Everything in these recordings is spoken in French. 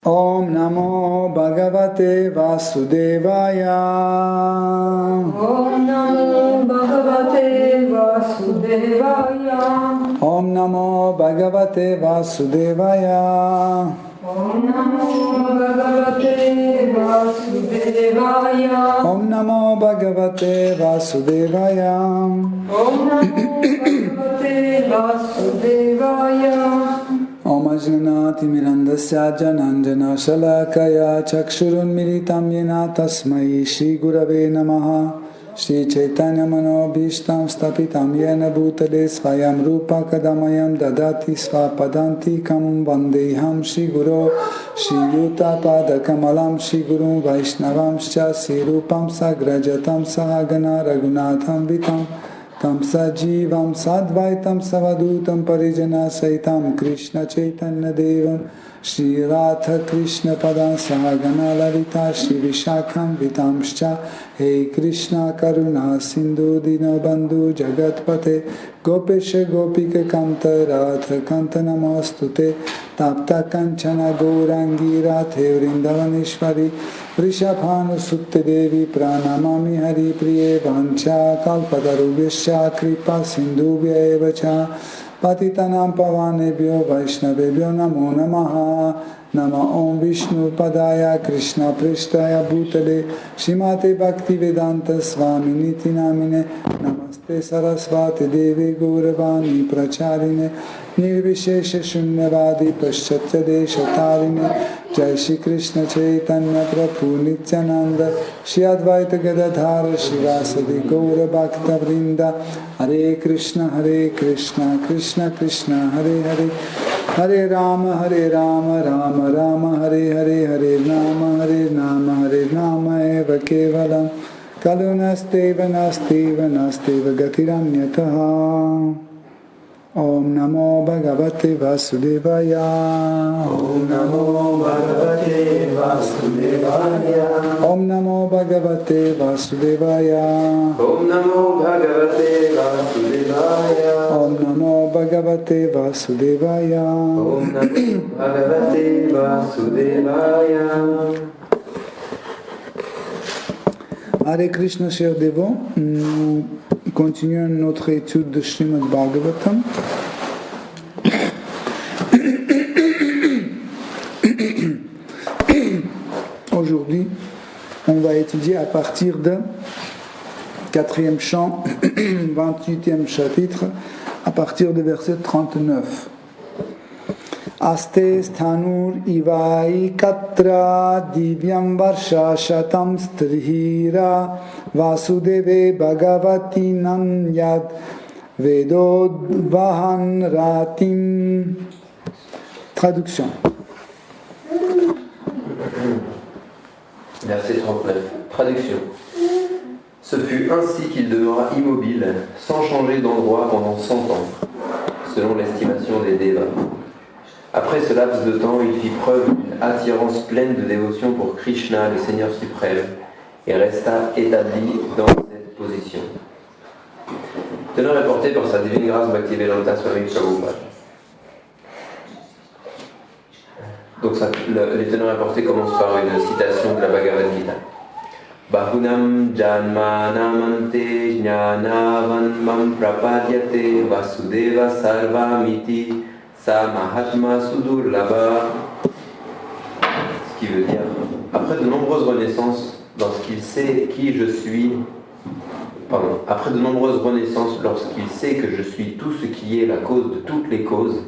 Om Namo Bhagavate Vasudevaya. Om Namo Bhagavate Vasudevaya. Om Namo Bhagavate Vasudevaya. Om Namo Bhagavate Vasudevaya. Om Namo Bhagavate Vasudevaya. Om Namo Bhagavate Vasudevaya. Om Ajnanati Mirandasya Jananjana Shalakaya Chakshurun Militam Yena Tasmai Shri Gurave Namaha Shri Chaitanya Manobhishtam Stapitam Yena Bhutale Svayam Rupa Kadamayam Dadati Svapadantikam Vandeham Shri Guru Shri Yuta Padakamalam Shri Guru Vaishnavam Shcha Sri Rupam Sagrajatam Sahagana Raghunatham Vitam Tam Sajivam Sadvaitam Savadutam Parijana Saitam Krishna Chaitanya Devam Shri Radha Krishna Padan Sahagana Lalita Shri Vishakam Vitamscha Hey Krishna Karuna Sindhu Dinabandhu Jagatpate Gopesha Gopika Kanta Radha Kanta Namostute Tapta Kanchana Gaurangi Radhe Vrindavaneshwari Vrishabhanu Sukte Devi Pranamami Hari Priye Vancha Kalpadarubhyascha Kripa Sindhubhya Evacha Patitanam Pavanebhyo Vaishnavebhyo Namo Namaha Nama Om Vishnu Padaya Krishna Prishtaya Bhutale Shrimate Bhaktivedanta Swami Niti Namine Namaste Sarasvati Devi Gauravani Pracharine Nirvishesha Shunyavadi Paschatya Deshatarine Jai Shri Krishna Chaitanya Prabhu Nityananda Shri Advaita Gadadhara Shivasadi Gaura Bhakta Vrinda Hare Krishna Krishna Krishna Hare Hare Hare Rama Rama Rama Hare Hare Hare Nama Eva Kevalam Kalunasteva Nasteva Gatiranyataha Om Namo Bhagavate Vasudevaya. Om Namo Bhagavate Vasudevaya. Om Namo Bhagavate Vasudevaya. Om Namo Bhagavate Vasudevaya. Om Namo Bhagavate Vasudevaya. Om Namo Bhagavate Vasudevaya. Hare Krishna, chers dévots, nous continuons notre étude de Srimad Bhagavatam. Aujourd'hui, on va étudier à partir de 4e chant, 28e chapitre, à partir du verset 39. Aste sthanur ivai katra divyam varsha shatam strihira vasudeve bhagavati nanyad vedod vahan ratim. Traduction. Verset 39. Traduction. Ce fut ainsi qu'il demeura immobile, sans changer d'endroit pendant 100 ans, selon l'estimation des Devas. Après ce laps de temps, il fit preuve d'une attirance pleine de dévotion pour Krishna, le Seigneur suprême, et resta établi dans cette position. Teneur est porté par sa divine grâce Bhaktivedanta Swami Prabhupada. Donc les teneurs apportés commencent par une citation de la Bhagavad Gita. Bahunam janmanamante jnanavan mam prapadyate vasudeva sarvamiti sa mahatma sudurlabha. Ce qui veut dire, après de nombreuses renaissances lorsqu'il sait qui je suis, après de nombreuses renaissances lorsqu'il sait que je suis tout ce qui est la cause de toutes les causes,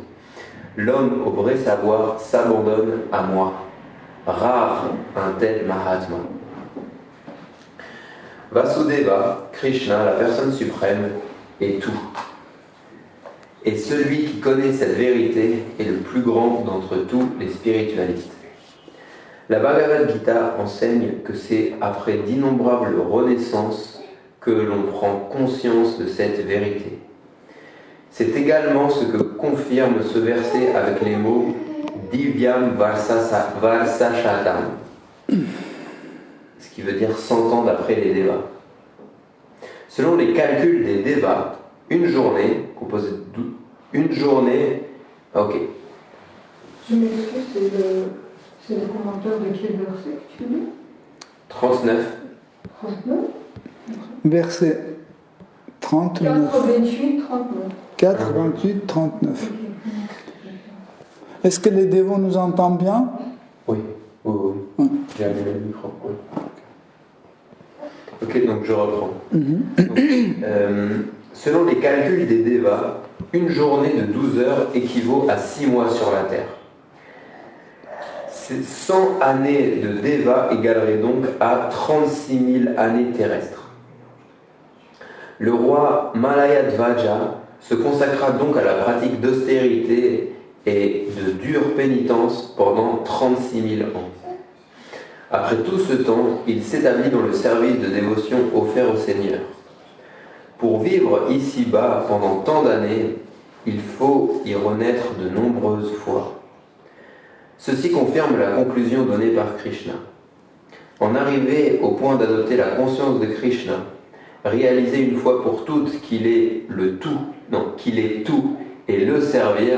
l'homme au vrai savoir s'abandonne à moi. Rare un tel Mahatma. Vasudeva, Krishna, la personne suprême, est tout. Et celui qui connaît cette vérité est le plus grand d'entre tous les spiritualistes. La Bhagavad Gita enseigne que c'est après d'innombrables renaissances que l'on prend conscience de cette vérité. C'est également ce que confirme ce verset avec les mots Divyam Varsashatam, ce qui veut dire 100 ans d'après les Devas. Selon les calculs des Devas, une journée composée de une journée. Ok. Je m'excuse, C'est le commentaire de quel verset que tu lis? 39. 39. Verset 39. 4, 28, 39. 4, 28, 39. Est-ce que les dévots nous entendent bien? Oui. J'ai allumé le micro. Oui. Ok, donc je reprends. Donc, selon les calculs des Devas, une journée de 12 heures équivaut à 6 mois sur la Terre. Ces 100 années de Deva égaleraient donc à 36 000 années terrestres. Le roi Malayadvaja se consacra donc à la pratique d'austérité et de dure pénitence pendant 36 000 ans. Après tout ce temps, il s'établit dans le service de dévotion offert au Seigneur. Pour vivre ici-bas pendant tant d'années, il faut y renaître de nombreuses fois. Ceci confirme la conclusion donnée par Krishna. En arriver au point d'adopter la conscience de Krishna, réaliser une fois pour toutes qu'il est tout et le servir,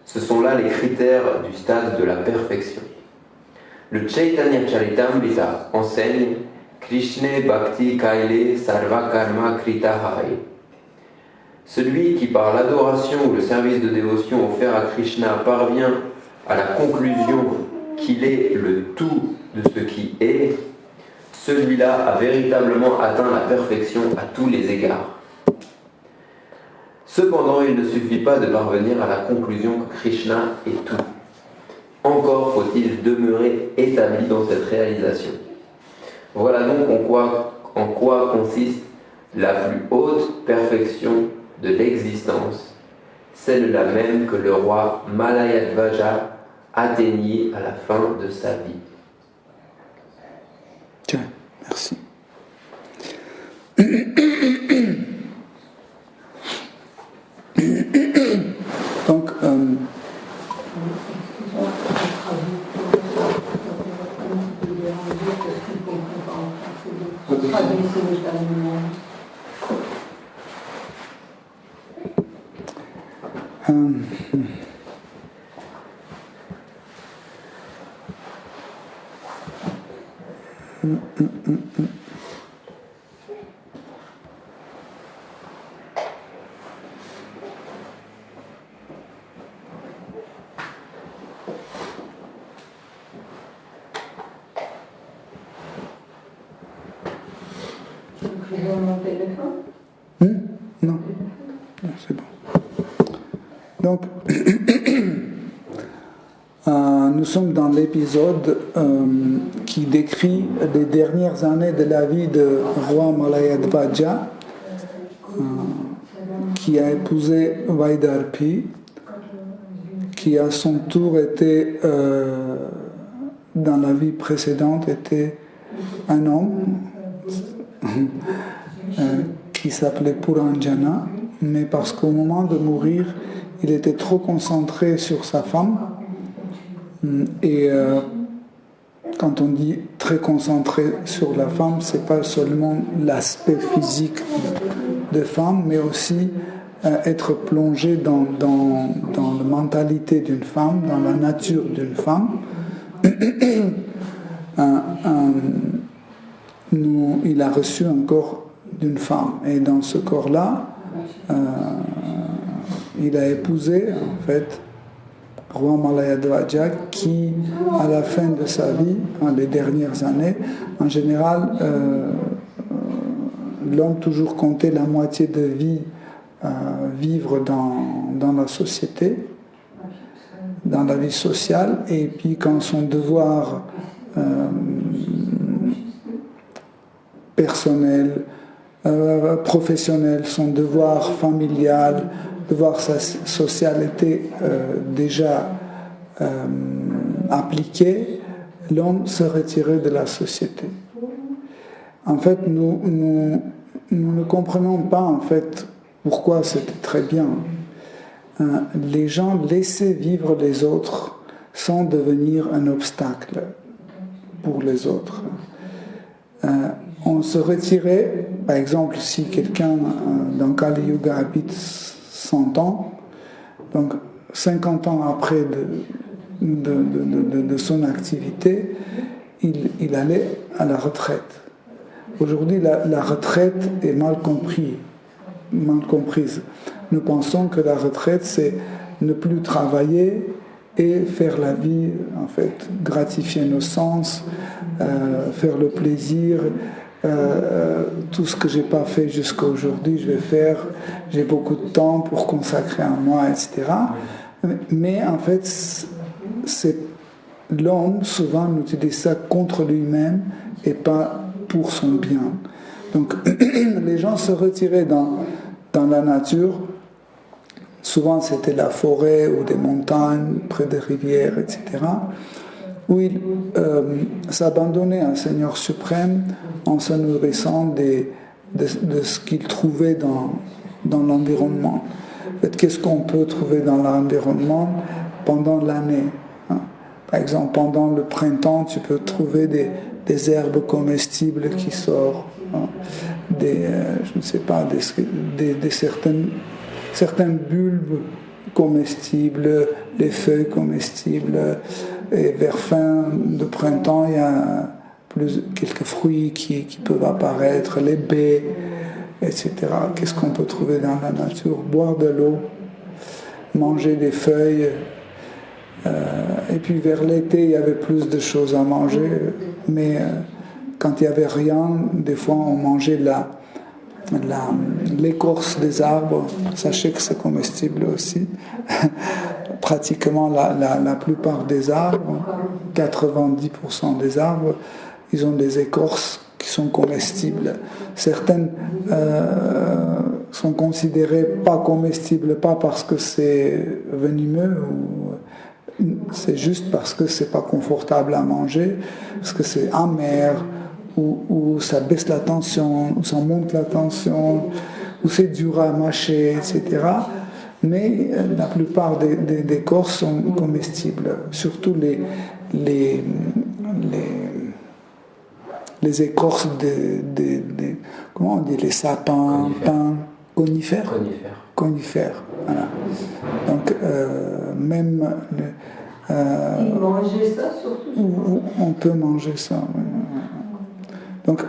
ce sont là les critères du stade de la perfection. Le Chaitanya Charitamrita enseigne Krishna Bhakti Kaile Sarva Karma Krita Hari. Celui qui par l'adoration ou le service de dévotion offert à Krishna parvient à la conclusion qu'il est le tout de ce qui est, celui-là a véritablement atteint la perfection à tous les égards. Cependant, il ne suffit pas de parvenir à la conclusion que Krishna est tout. Encore faut-il demeurer établi dans cette réalisation. Voilà donc en quoi consiste la plus haute perfection de l'existence, celle-là même que le roi Malayadvaja atteignit à la fin de sa vie. Tiens, merci. Donc, non, c'est bon. Donc, nous sommes dans l'épisode qui décrit les dernières années de la vie de roi Malayadvaja, qui a épousé Vaidarpi, qui à son tour était, dans la vie précédente, était un homme qui s'appelait Puranjana, mais parce qu'au moment de mourir, il était trop concentré sur sa femme. Et quand on dit très concentré sur la femme, c'est pas seulement l'aspect physique de femme, mais aussi être plongé dans la mentalité d'une femme, dans la nature d'une femme. Il a reçu un corps d'une femme, et dans ce corps-là, il a épousé en fait roi Malayadvaja, qui à la fin de sa vie, les dernières années, en général, l'homme toujours comptait la moitié de vie vivre dans la société, dans la vie sociale, et puis quand son devoir personnel, professionnel, son devoir familial, devoir social était déjà appliqué, l'homme se retirait de la société. En fait, nous ne comprenons pas en fait pourquoi c'était très bien. Les gens laissaient vivre les autres sans devenir un obstacle pour les autres. On se retirait, par exemple, si quelqu'un dans Kali Yuga habite 100 ans, donc 50 ans après de son activité, il allait à la retraite. Aujourd'hui, la retraite est mal comprise. Nous pensons que la retraite, c'est ne plus travailler et faire la vie, en fait, gratifier nos sens, faire le plaisir. Tout ce que je n'ai pas fait jusqu'à aujourd'hui, je vais faire. J'ai beaucoup de temps pour consacrer à moi, etc. Mais en fait, l'homme, souvent, utilise ça contre lui-même et pas pour son bien. Donc, les gens se retiraient dans la nature. Souvent, c'était la forêt ou des montagnes, près des rivières, etc., où ils s'abandonnaient à un Seigneur suprême en se nourrissant de ce qu'ils trouvaient dans l'environnement. En fait, qu'est-ce qu'on peut trouver dans l'environnement pendant l'année, hein? Par exemple, pendant le printemps, tu peux trouver des herbes comestibles qui sortent, hein? Je ne sais pas, certaines bulbes comestibles, les feuilles comestibles, et vers fin de printemps, il y a quelques fruits qui peuvent apparaître, les baies, etc. Qu'est-ce qu'on peut trouver dans la nature? Boire de l'eau, manger des feuilles, et puis vers l'été, il y avait plus de choses à manger, mais quand il n'y avait rien, des fois on mangeait l'écorce des arbres. Sachez que c'est comestible aussi. Pratiquement la plupart des arbres, 90% des arbres, ils ont des écorces qui sont comestibles. Certaines sont considérées pas comestibles, pas parce que c'est venimeux, ou c'est juste parce que c'est pas confortable à manger, parce que c'est amer, ou ça baisse la tension, ou ça monte la tension, ou c'est dur à mâcher, etc. Mais la plupart des écorces sont comestibles, surtout les écorces comment on dit, les sapins, pins, conifères. Voilà. Donc même ils mangeaient ça surtout. On peut manger ça. Oui. Donc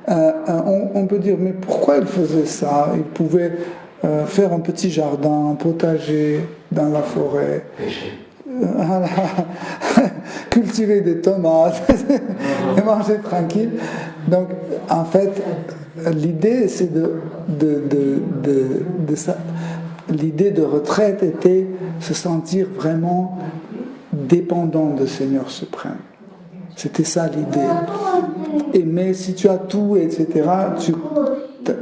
on peut dire, mais pourquoi ils faisaient ça? Ils pouvaient faire un petit jardin, un potager dans la forêt. Cultiver des tomates et manger tranquille. Donc, en fait, l'idée, c'est l'idée de retraite était se sentir vraiment dépendant du Seigneur suprême. C'était ça l'idée. Mais si tu as tout, etc., tu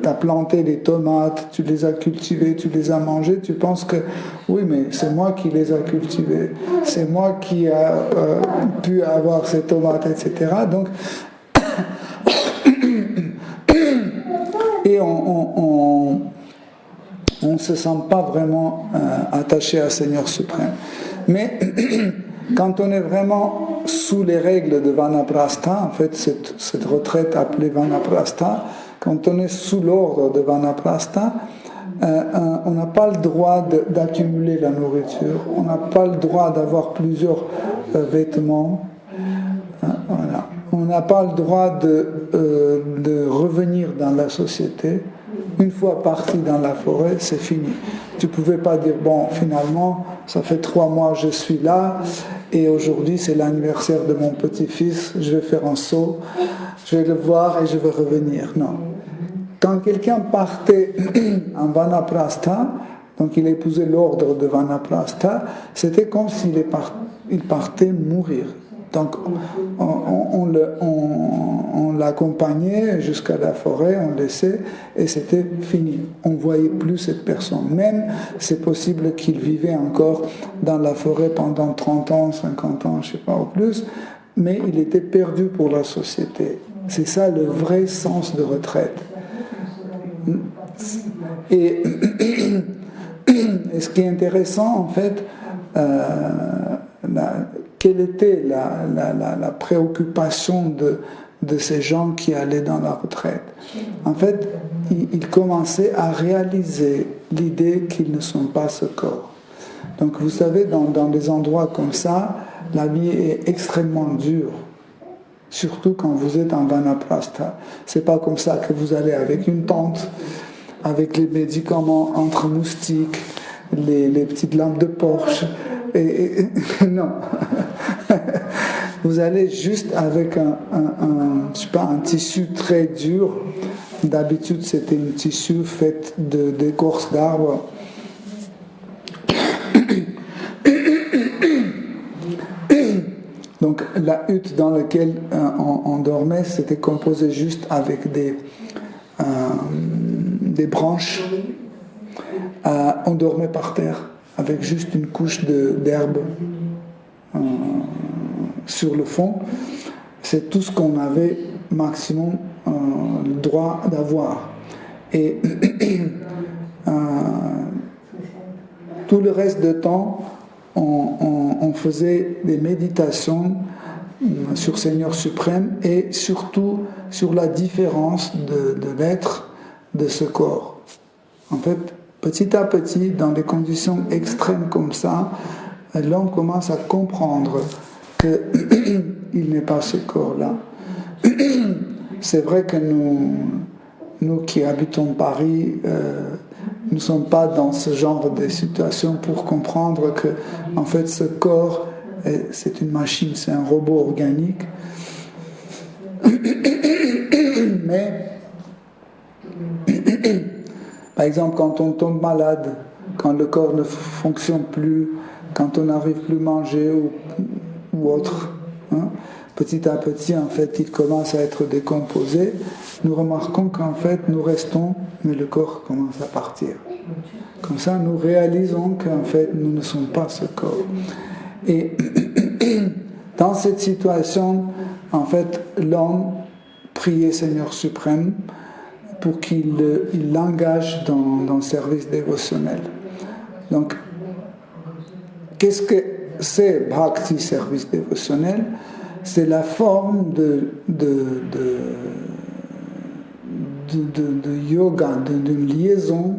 as planté les tomates, tu les as cultivées, tu les as mangées, tu penses que oui, mais c'est moi qui les ai cultivées, c'est moi qui ai pu avoir ces tomates, etc. Donc, et on ne se sent pas vraiment attaché à Seigneur suprême. Mais quand on est vraiment sous les règles de Vanaprastha, en fait, cette retraite appelée Vanaprastha, quand on est sous l'ordre de Vanaprastha, on n'a pas le droit d'accumuler la nourriture, on n'a pas le droit d'avoir plusieurs vêtements, voilà. On n'a pas le droit de revenir dans la société. Une fois parti dans la forêt, c'est fini. Tu ne pouvais pas dire, bon, finalement, ça fait 3 mois que je suis là, et aujourd'hui c'est l'anniversaire de mon petit-fils, je vais faire un saut, je vais le voir et je vais revenir. Non. Quand quelqu'un partait en Vanaprastha, donc il épousait l'ordre de Vanaprastha, c'était comme s'il partait mourir. Donc on l'accompagnait jusqu'à la forêt, on le laissait, et c'était fini. On ne voyait plus cette personne. Même, c'est possible qu'il vivait encore dans la forêt pendant 30 ans, 50 ans, je ne sais pas, ou plus, mais il était perdu pour la société. C'est ça le vrai sens de retraite. Et ce qui est intéressant, en fait, quelle était la préoccupation de ces gens qui allaient dans la retraite? En fait, ils commençaient à réaliser l'idée qu'ils ne sont pas ce corps. Donc vous savez, dans des endroits comme ça, la vie est extrêmement dure. Surtout quand vous êtes en Vanaprastha. C'est pas comme ça que vous allez avec une tente, avec les médicaments entre moustiques, les petites lampes de Porsche. Non. Vous allez juste avec un tissu très dur. D'habitude, c'était un tissu fait d'écorce d'arbres. Donc la hutte dans laquelle on dormait, c'était composé juste avec des branches. On dormait par terre avec juste une couche d'herbe sur le fond. C'est tout ce qu'on avait maximum le droit d'avoir. Et tout le reste du temps, on faisait des méditations sur Seigneur suprême et surtout sur la différence de l'être de ce corps. En fait, petit à petit, dans des conditions extrêmes comme ça, l'homme commence à comprendre qu'il n'est pas ce corps-là. C'est vrai que nous qui habitons Paris, nous ne sommes pas dans ce genre de situation pour comprendre que, en fait, ce corps, c'est une machine, c'est un robot organique. Mais, par exemple, quand on tombe malade, quand le corps ne fonctionne plus, quand on n'arrive plus à manger ou autre, petit à petit, en fait, il commence à être décomposé. Nous remarquons qu'en fait, nous restons, mais le corps commence à partir. Comme ça, nous réalisons qu'en fait, nous ne sommes pas ce corps. Et dans cette situation, en fait, l'homme priait Seigneur suprême pour qu'il l'engage dans le service dévotionnel. Donc, qu'est-ce que c'est Bhakti, service dévotionnel? C'est la forme de yoga, d'une liaison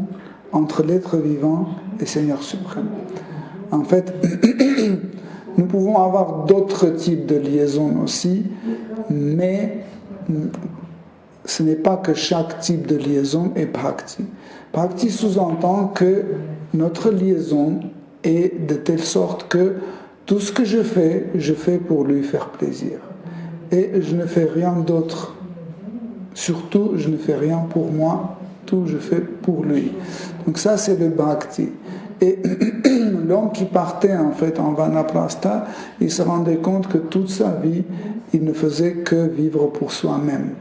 entre l'être vivant et Seigneur suprême. En fait, nous pouvons avoir d'autres types de liaisons aussi, mais ce n'est pas que chaque type de liaison est Bhakti. Bhakti sous-entend que notre liaison est de telle sorte que tout ce que je fais pour lui faire plaisir. Et je ne fais rien d'autre. Surtout, je ne fais rien pour moi, tout je fais pour lui. Donc ça, c'est le Bhakti. Et l'homme qui partait en fait en Vanaprastha, il se rendait compte que toute sa vie, il ne faisait que vivre pour soi-même.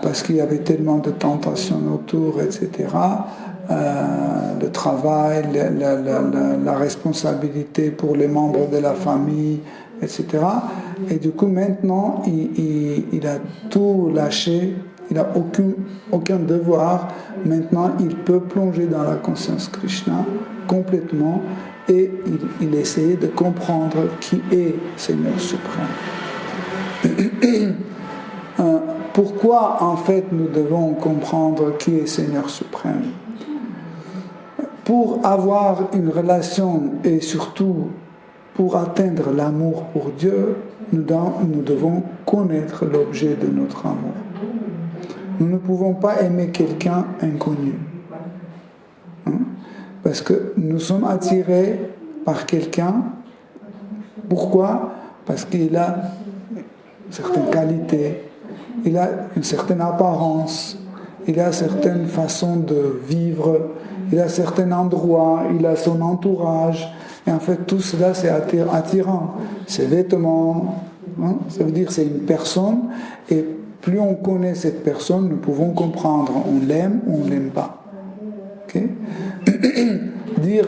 Parce qu'il y avait tellement de tentations autour, etc. Le travail, la responsabilité pour les membres de la famille, etc. Et du coup, maintenant, il a tout lâché, il n'a aucun devoir. Maintenant, il peut plonger dans la conscience Krishna complètement et il essaie de comprendre qui est Seigneur suprême. Pourquoi, en fait, nous devons comprendre qui est Seigneur suprême? Pour avoir une relation et surtout pour atteindre l'amour pour Dieu, nous devons connaître l'objet de notre amour. Nous ne pouvons pas aimer quelqu'un inconnu. Parce que nous sommes attirés par quelqu'un. Pourquoi? Parce qu'il a certaines qualités, il a une certaine apparence, il a certaines façons de vivre, il a certains endroits, il a son entourage. Et en fait, tout cela, c'est attirant. Ses vêtements, ça veut dire que c'est une personne. Et plus on connaît cette personne, nous pouvons comprendre. On l'aime ou on ne l'aime pas. Okay? Dire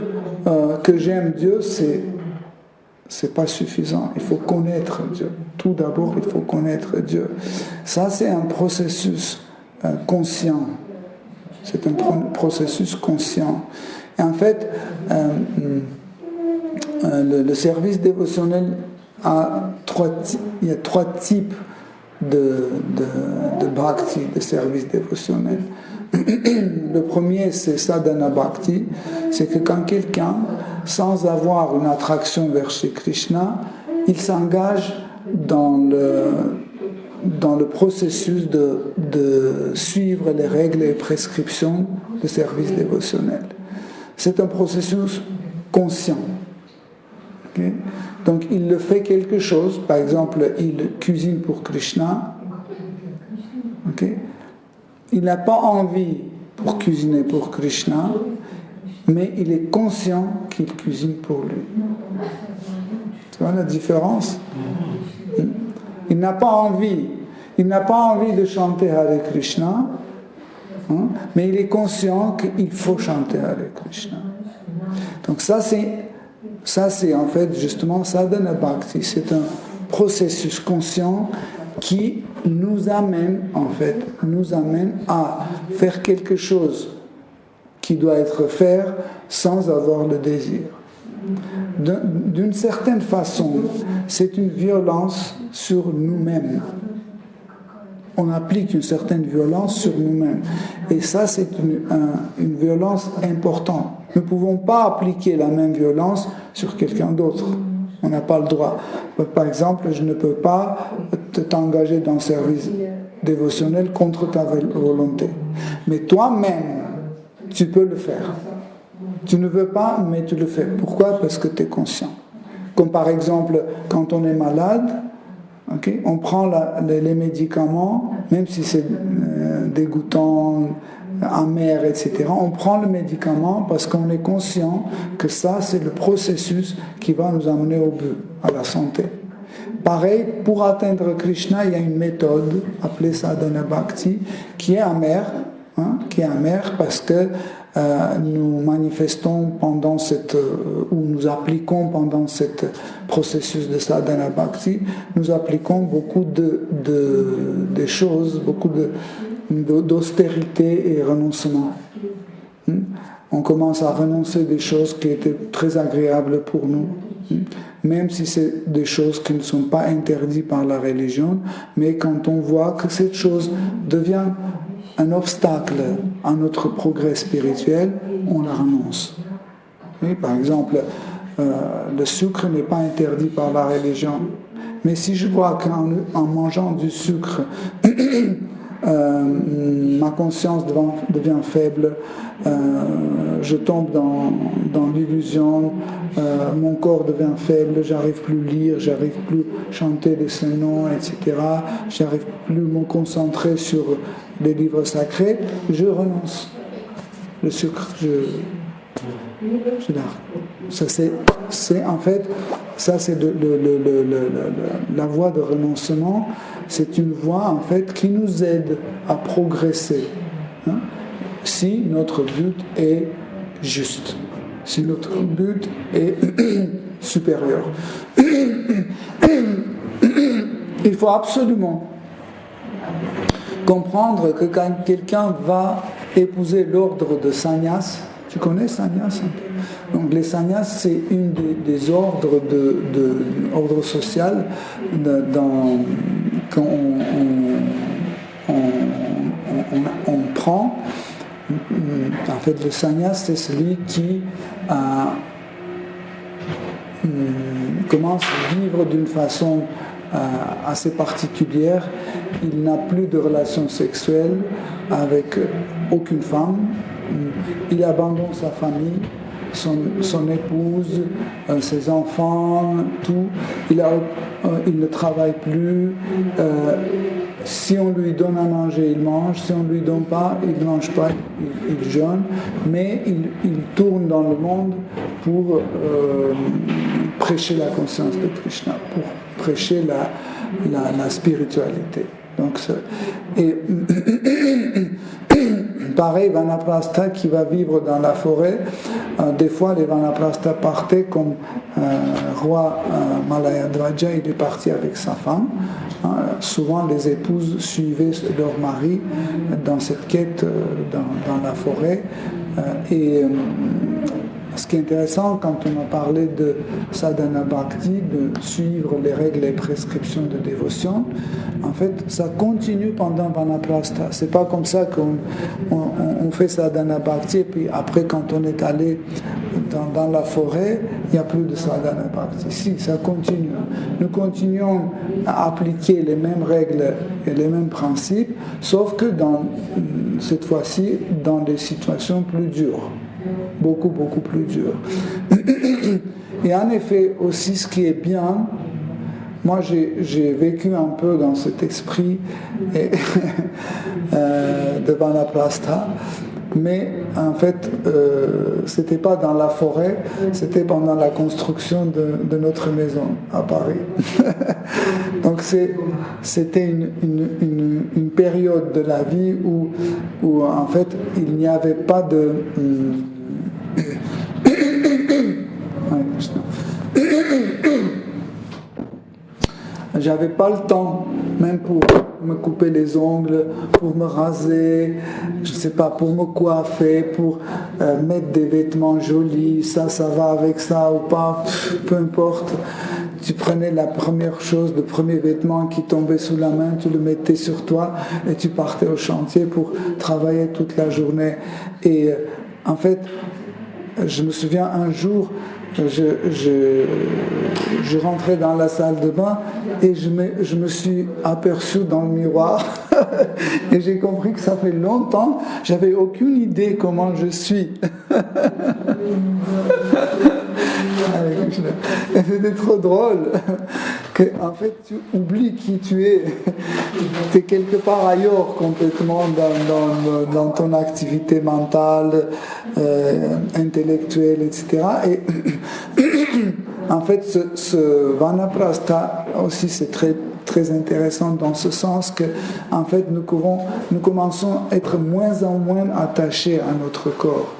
que j'aime Dieu, c'est pas suffisant. Il faut connaître Dieu. Tout d'abord, il faut connaître Dieu. Ça, c'est un processus conscient. C'est un processus conscient. Et en fait, le service dévotionnel il y a trois types de bhakti, de service dévotionnel. Le premier, c'est sadhana bhakti, c'est que quand quelqu'un, sans avoir une attraction vers Shri Krishna, il s'engage dans le processus de suivre les règles et prescriptions de service dévotionnel. C'est un processus conscient. Okay? Donc il le fait quelque chose, par exemple, il cuisine pour Krishna. Okay? Il n'a pas envie pour cuisiner pour Krishna, mais il est conscient qu'il cuisine pour lui. Tu vois la différence? Il n'a pas envie de chanter Hare Krishna, mais il est conscient qu'il faut chanter Hare Krishna. Donc ça c'est en fait justement sadhana bhakti, c'est un processus conscient qui nous amène à faire quelque chose qui doit être fait sans avoir le désir. D'une certaine façon, c'est une violence sur nous-mêmes. On applique une certaine violence sur nous-mêmes. Et ça, c'est une violence importante. Nous ne pouvons pas appliquer la même violence sur quelqu'un d'autre. On n'a pas le droit. Par exemple, je ne peux pas t'engager dans un service dévotionnel contre ta volonté. Mais toi-même, tu peux le faire. Tu ne veux pas, mais tu le fais. Pourquoi? Parce que tu es conscient. Comme par exemple, quand on est malade, okay, on prend les médicaments, même si c'est dégoûtant, amer, etc. On prend le médicament parce qu'on est conscient que ça, c'est le processus qui va nous amener au but, à la santé. Pareil, pour atteindre Krishna, il y a une méthode appelée sadhana bhakti qui est amère, parce que nous manifestons pendant ou nous appliquons pendant ce processus de sadhana bhakti, nous appliquons beaucoup de choses, beaucoup d'austérité et renoncement. On commence à renoncer des choses qui étaient très agréables pour nous, même si c'est des choses qui ne sont pas interdites par la religion, mais quand on voit que cette chose devient un obstacle à notre progrès spirituel, on la renonce. Oui, par exemple, le sucre n'est pas interdit par la religion, mais si je vois qu'en mangeant du sucre, ma conscience devient faible, je tombe dans l'illusion, mon corps devient faible, j'arrive plus à lire, j'arrive plus à chanter les saints noms, etc. J'arrive plus à me concentrer sur les livres sacrés, je renonce. Le sucre, je l'arrête. Ça c'est en fait, ça c'est la voie de renoncement. C'est une voie en fait qui nous aide à progresser, si notre but est juste, si notre but est supérieur. Il faut absolument comprendre que quand quelqu'un va épouser l'ordre de sannyas, tu connais sannyas? Donc les sannyas, c'est une des ordres ordre social quand on prend. En fait, le sannyas, c'est celui qui commence à vivre d'une façon assez particulière. Il n'a plus de relations sexuelles avec aucune femme. Il abandonne sa famille, son épouse, ses enfants, tout. Il ne travaille plus. Si on lui donne à manger, il mange. Si on ne lui donne pas, il ne mange pas, il jeûne. Mais il tourne dans le monde pour prêcher la conscience de Krishna, pour prêcher la spiritualité. Donc, et pareil, Vanaprastha qui va vivre dans la forêt, des fois les Vanaprastha partaient comme roi Malayadvaja, il est parti avec sa femme. Souvent les épouses suivaient leur mari dans cette quête dans la forêt. Et ce qui est intéressant quand on a parlé de sadhana bhakti, de suivre les règles et prescriptions de dévotion, en fait, ça continue pendant vanaprastha. C'est pas comme ça qu'on fait sadhana bhakti et puis après, quand on est allé dans la forêt, il n'y a plus de sadhana bhakti. Si, ça continue. Nous continuons à appliquer les mêmes règles et les mêmes principes, sauf que cette fois-ci, dans des situations plus dures. Beaucoup, beaucoup plus dures. Et en effet, aussi, ce qui est bien, moi j'ai vécu un peu dans cet esprit de Vanaprastha, mais en fait, c'était pas dans la forêt, c'était pendant la construction de notre maison à Paris. Donc c'était une période de la vie où en fait il n'y avait pas de j'avais pas le temps, même pour me couper les ongles, pour me raser, je sais pas, pour me coiffer, pour mettre des vêtements jolis, ça va avec ça ou pas, peu importe. Tu prenais la première chose, le premier vêtement qui tombait sous la main, tu le mettais sur toi et tu partais au chantier pour travailler toute la journée. Et en fait, je me souviens un jour, je rentrais dans la salle de bain et je me suis aperçu dans le miroir et j'ai compris que ça fait longtemps, j'avais aucune idée comment je suis. Et c'était trop drôle que en fait tu oublies qui tu es. Tu es quelque part ailleurs complètement dans ton activité mentale, intellectuelle, etc. Et en fait ce Vanaprastha aussi c'est très très intéressant dans ce sens que en fait nous commençons à être moins en moins attachés à notre corps.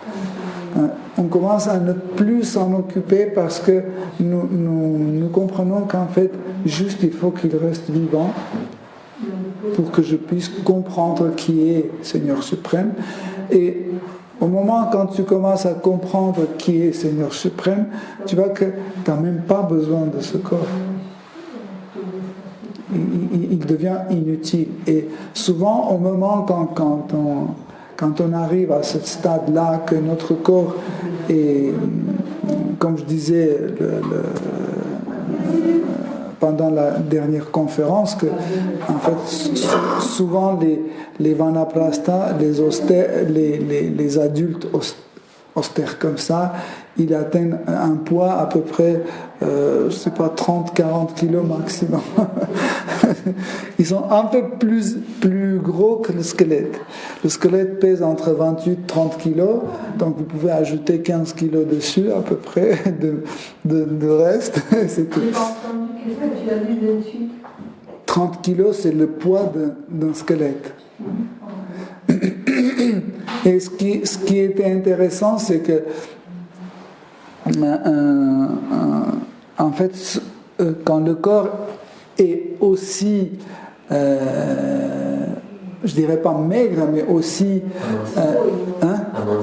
On commence à ne plus s'en occuper parce que nous comprenons qu'en fait, juste il faut qu'il reste vivant pour que je puisse comprendre qui est Seigneur suprême. Et au moment quand tu commences à comprendre qui est Seigneur suprême, tu vois que tu n'as même pas besoin de ce corps. Il devient inutile. Et souvent, au moment quand on arrive à ce stade-là, que notre corps est, comme je disais pendant la dernière conférence, que en fait souvent les Vanaprastha, les adultes austères comme ça, ils atteignent un poids à peu près, je sais pas, 30-40 kilos maximum. Ils sont un peu plus gros que le squelette. Le squelette pèse entre 28 et 30 kilos, donc vous pouvez ajouter 15 kilos dessus à peu près de reste. C'est tout. 30 kilos, c'est le poids d'un squelette. Et ce qui était intéressant, c'est que en fait, quand le corps est aussi, je dirais pas maigre, mais aussi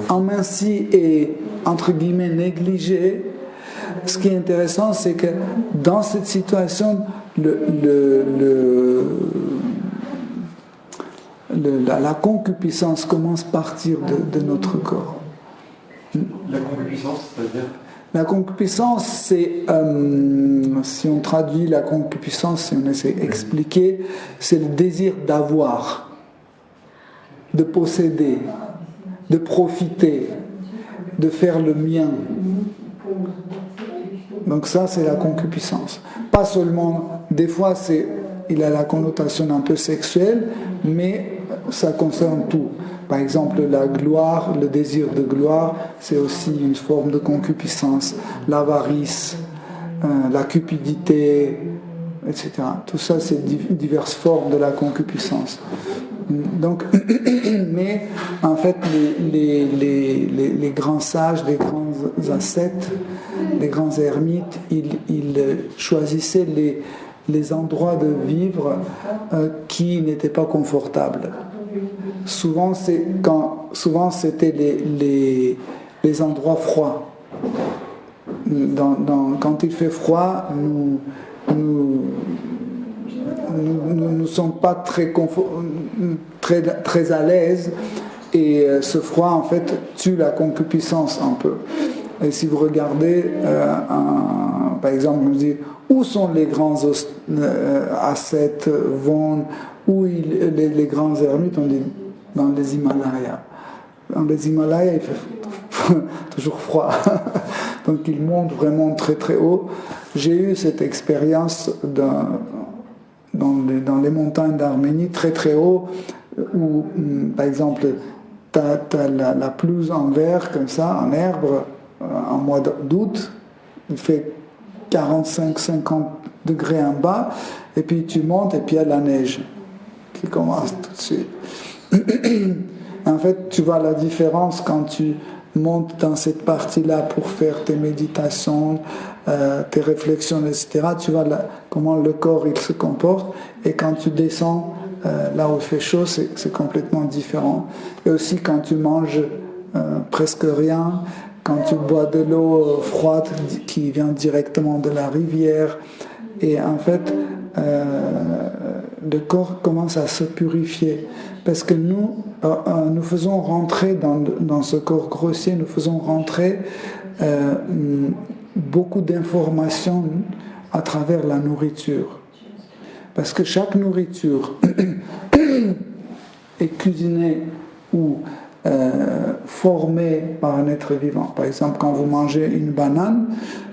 aminci et entre guillemets négligé, ce qui est intéressant, c'est que dans cette situation, la concupiscence commence à partir de notre corps. La concupiscence, c'est-à-dire ? La concupiscence, c'est, si on traduit la concupiscence, si on essaie d'expliquer, c'est le désir d'avoir, de posséder, de profiter, de faire le mien. Donc ça, c'est la concupiscence. Pas seulement, des fois, il a la connotation un peu sexuelle, mais ça concerne tout. Par exemple, la gloire, le désir de gloire, c'est aussi une forme de concupiscence. L'avarice, la cupidité, etc. Tout ça, c'est diverses formes de la concupiscence. Donc, mais en fait, les grands sages, les grands ascètes, les grands ermites, ils choisissaient les endroits de vivre qui n'étaient pas confortables. Souvent c'était les endroits froids. quand il fait froid, nous ne sommes pas très à l'aise, et ce froid en fait tue la concupiscence un peu. Et si vous regardez, par exemple, on dit où sont les grands ascètes, où les grands ermites, on dit dans les Himalayas. Dans les Himalayas, il fait toujours froid. Donc ils montent vraiment très très haut. J'ai eu cette expérience dans les montagnes d'Arménie, très très haut, où par exemple, tu as la pelouse en verre, comme ça, en herbe, en mois d'août, il fait 45-50 degrés en bas, et puis tu montes, et puis il y a la neige qui commence tout de suite. En fait, tu vois la différence quand tu montes dans cette partie-là pour faire tes méditations, tes réflexions, etc. Tu vois comment le corps il se comporte, et quand tu descends là où il fait chaud, c'est complètement différent. Et aussi quand tu manges presque rien, quand tu bois de l'eau froide qui vient directement de la rivière, et en fait le corps commence à se purifier, parce que nous faisons rentrer dans ce corps grossier, nous faisons rentrer beaucoup d'informations à travers la nourriture, parce que chaque nourriture est cuisinée ou formée par un être vivant. Par exemple, quand vous mangez une banane,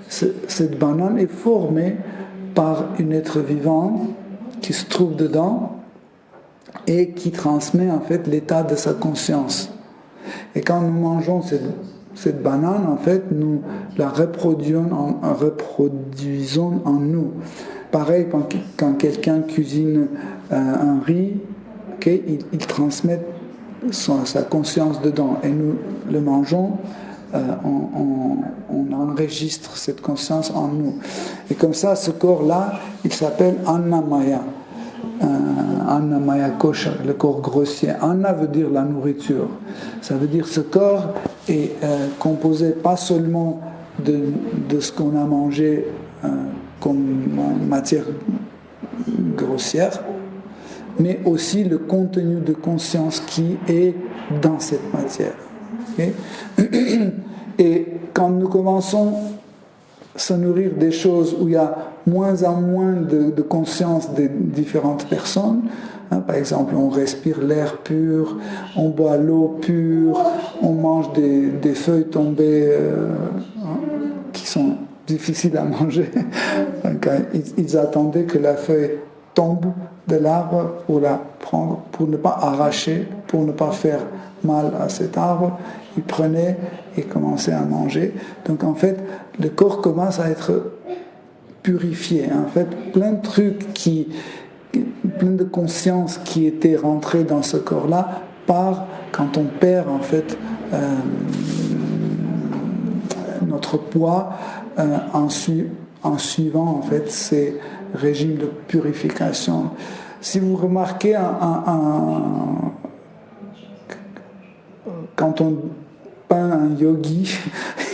cette banane est formée par un être vivant qui se trouve dedans et qui transmet en fait l'état de sa conscience. Et quand nous mangeons cette banane, en fait, nous la reproduisons en nous. Pareil, quand quelqu'un cuisine un riz, okay, il transmet sa conscience dedans, et nous le mangeons, on enregistre cette conscience en nous. Et comme ça, ce corps-là, il s'appelle Annamaya. Annamaya Kosha, le corps grossier. Anna veut dire la nourriture. Ça veut dire ce corps est composé pas seulement de ce qu'on a mangé comme matière grossière, mais aussi le contenu de conscience qui est dans cette matière. Okay? Et quand nous commençons à se nourrir des choses où il y a moins en moins de conscience des différentes personnes, par exemple, on respire l'air pur, on boit l'eau pure, on mange des feuilles tombées qui sont difficiles à manger. Donc, ils attendaient que la feuille tombe de l'arbre pour la prendre, pour ne pas arracher, pour ne pas faire mal à cet arbre. Ils prenaient et commençaient à manger. Donc en fait, le corps commence à être purifié. En fait, plein de trucs plein de conscience qui étaient rentrées dans ce corps-là part quand on perd en fait notre poids en suivant en fait ces régimes de purification. Si vous remarquez quand on peint un yogi,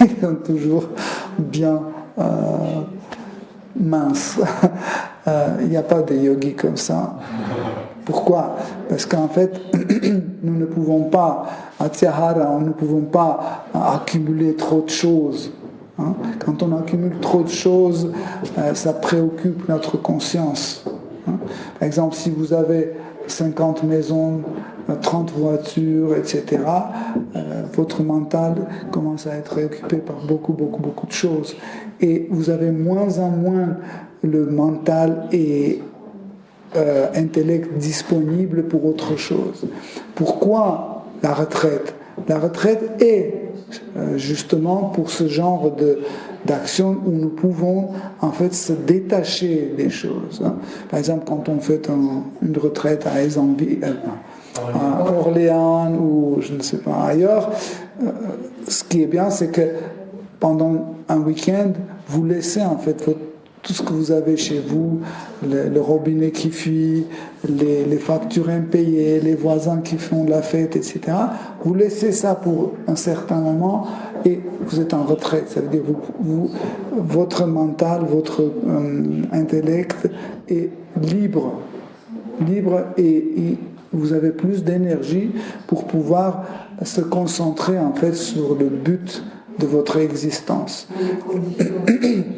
il est toujours bien mince. Il n'y a pas de yogis comme ça. Pourquoi? Parce qu'en fait, nous ne pouvons pas, à Tyahara, nous ne pouvons pas accumuler trop de choses. Quand on accumule trop de choses, ça préoccupe notre conscience. Par exemple, si vous avez 50 maisons, 30 voitures, etc., votre mental commence à être préoccupé par beaucoup de choses. Et vous avez moins en moins le mental et intellect disponible pour autre chose. Pourquoi la retraite? La retraite est justement pour ce genre d'action où nous pouvons en fait se détacher des choses. Par exemple, quand on fait une retraite à Ezanville, à Orléans ou je ne sais pas ailleurs, ce qui est bien, c'est que pendant un week-end, vous laissez en fait tout ce que vous avez chez vous, le robinet qui fuit, les factures impayées, les voisins qui font la fête, etc. Vous laissez ça pour un certain moment et vous êtes en retraite. Ça veut dire votre mental, votre intellect est libre et vous avez plus d'énergie pour pouvoir se concentrer en fait sur le but de votre existence. Mais les conditions,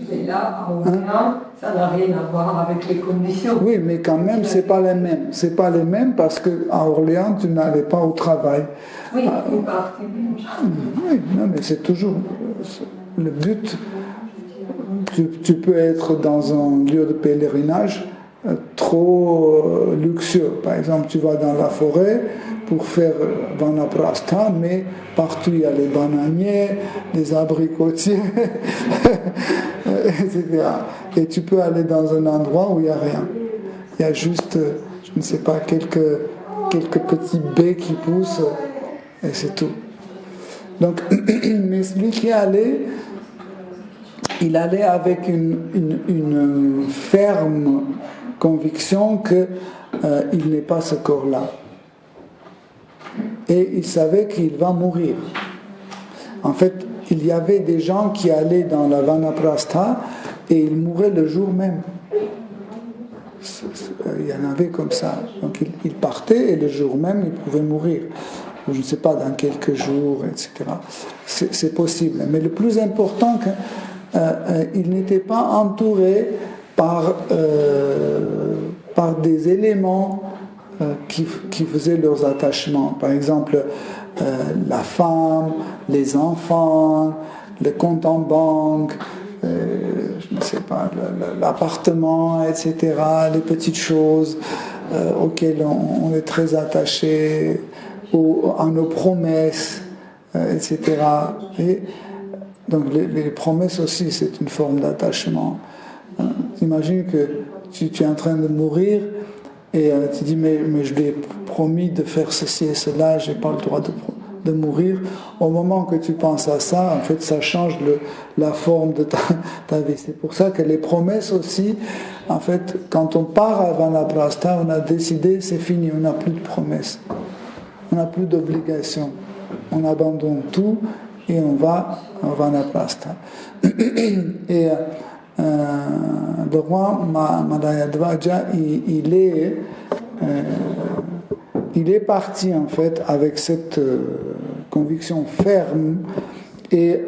c'est là, en Orient, ça n'a rien à voir avec les conditions. Oui, mais quand même, c'est pas les mêmes. C'est pas les mêmes parce qu'à Orléans, tu n'allais pas au travail. Oui, une partie. Oui, non, mais c'est toujours le but. Tu peux être dans un lieu de pèlerinage trop luxueux. Par exemple, tu vas dans la forêt pour faire Vanaprastha, mais partout il y a les bananiers, les abricotiers, etc. Et tu peux aller dans un endroit où il n'y a rien. Il y a juste, je ne sais pas, quelques petits baies qui poussent, et c'est tout. Donc, mais celui qui allait, il allait avec une ferme conviction qu'il n'est pas ce corps-là. Et il savait qu'il va mourir. En fait, il y avait des gens qui allaient dans la Vanaprastha et ils mouraient le jour même. Il y en avait comme ça. Donc ils partaient et le jour même, ils pouvaient mourir. Je ne sais pas, dans quelques jours, etc. C'est possible. Mais le plus important, il n'était pas entouré par des éléments qui faisaient leurs attachements. Par exemple, la femme, les enfants, le compte en banque, je ne sais pas, l'appartement, etc., les petites choses auxquelles on est très attaché, à nos promesses, etc. Et donc les promesses aussi, c'est une forme d'attachement. Imagine que tu es en train de mourir et tu dis mais je lui ai promis de faire ceci et cela, je n'ai pas le droit de mourir. Au moment que tu penses à ça, en fait, ça change la forme de ta vie. C'est pour ça que les promesses aussi, en fait, quand on part à Vanaprastha, on a décidé, c'est fini, on n'a plus de promesses. On n'a plus d'obligations. On abandonne tout et on va à Vanaprastha. Et le roi Madayadvaja, il est parti en fait avec cette conviction ferme et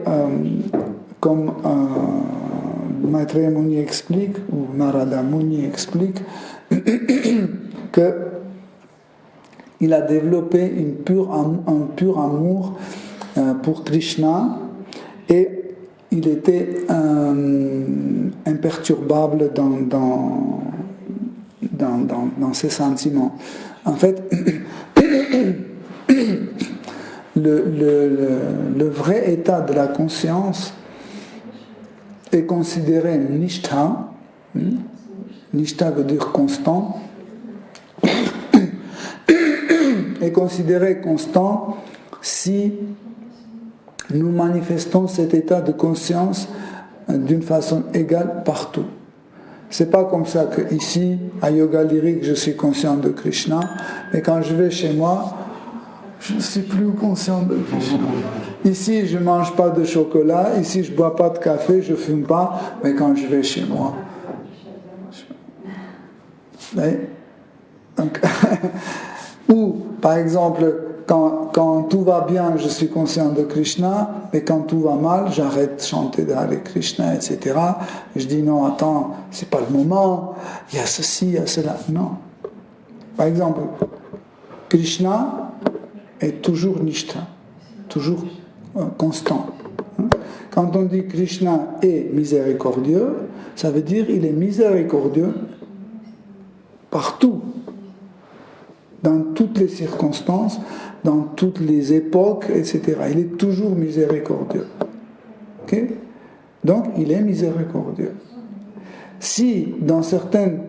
comme Maitreya Muni explique, ou Narada Muni explique, que il a développé un pur amour pour Krishna et il était imperturbable dans ses sentiments. En fait, le vrai état de la conscience est considéré nishtha. Nishtha veut dire constant. Est considéré constant si nous manifestons cet état de conscience d'une façon égale partout. C'est pas comme ça que ici, à Yoga Lyrique, je suis conscient de Krishna, mais quand je vais chez moi, je ne suis plus conscient de Krishna. Ici, je ne mange pas de chocolat, ici, je ne bois pas de café, je ne fume pas, mais quand je vais chez moi... Donc, ou, par exemple, quand tout va bien, je suis conscient de Krishna, mais quand tout va mal, j'arrête de chanter de Hare Krishna, etc. Et je dis non, attends, c'est pas le moment, il y a ceci, il y a cela. Non. Par exemple, Krishna est toujours Nishtha, toujours constant. Quand on dit Krishna est miséricordieux, ça veut dire il est miséricordieux partout, dans toutes les circonstances, dans toutes les époques, etc. Il est toujours miséricordieux. Okay? Donc, il est miséricordieux. Si, dans certaines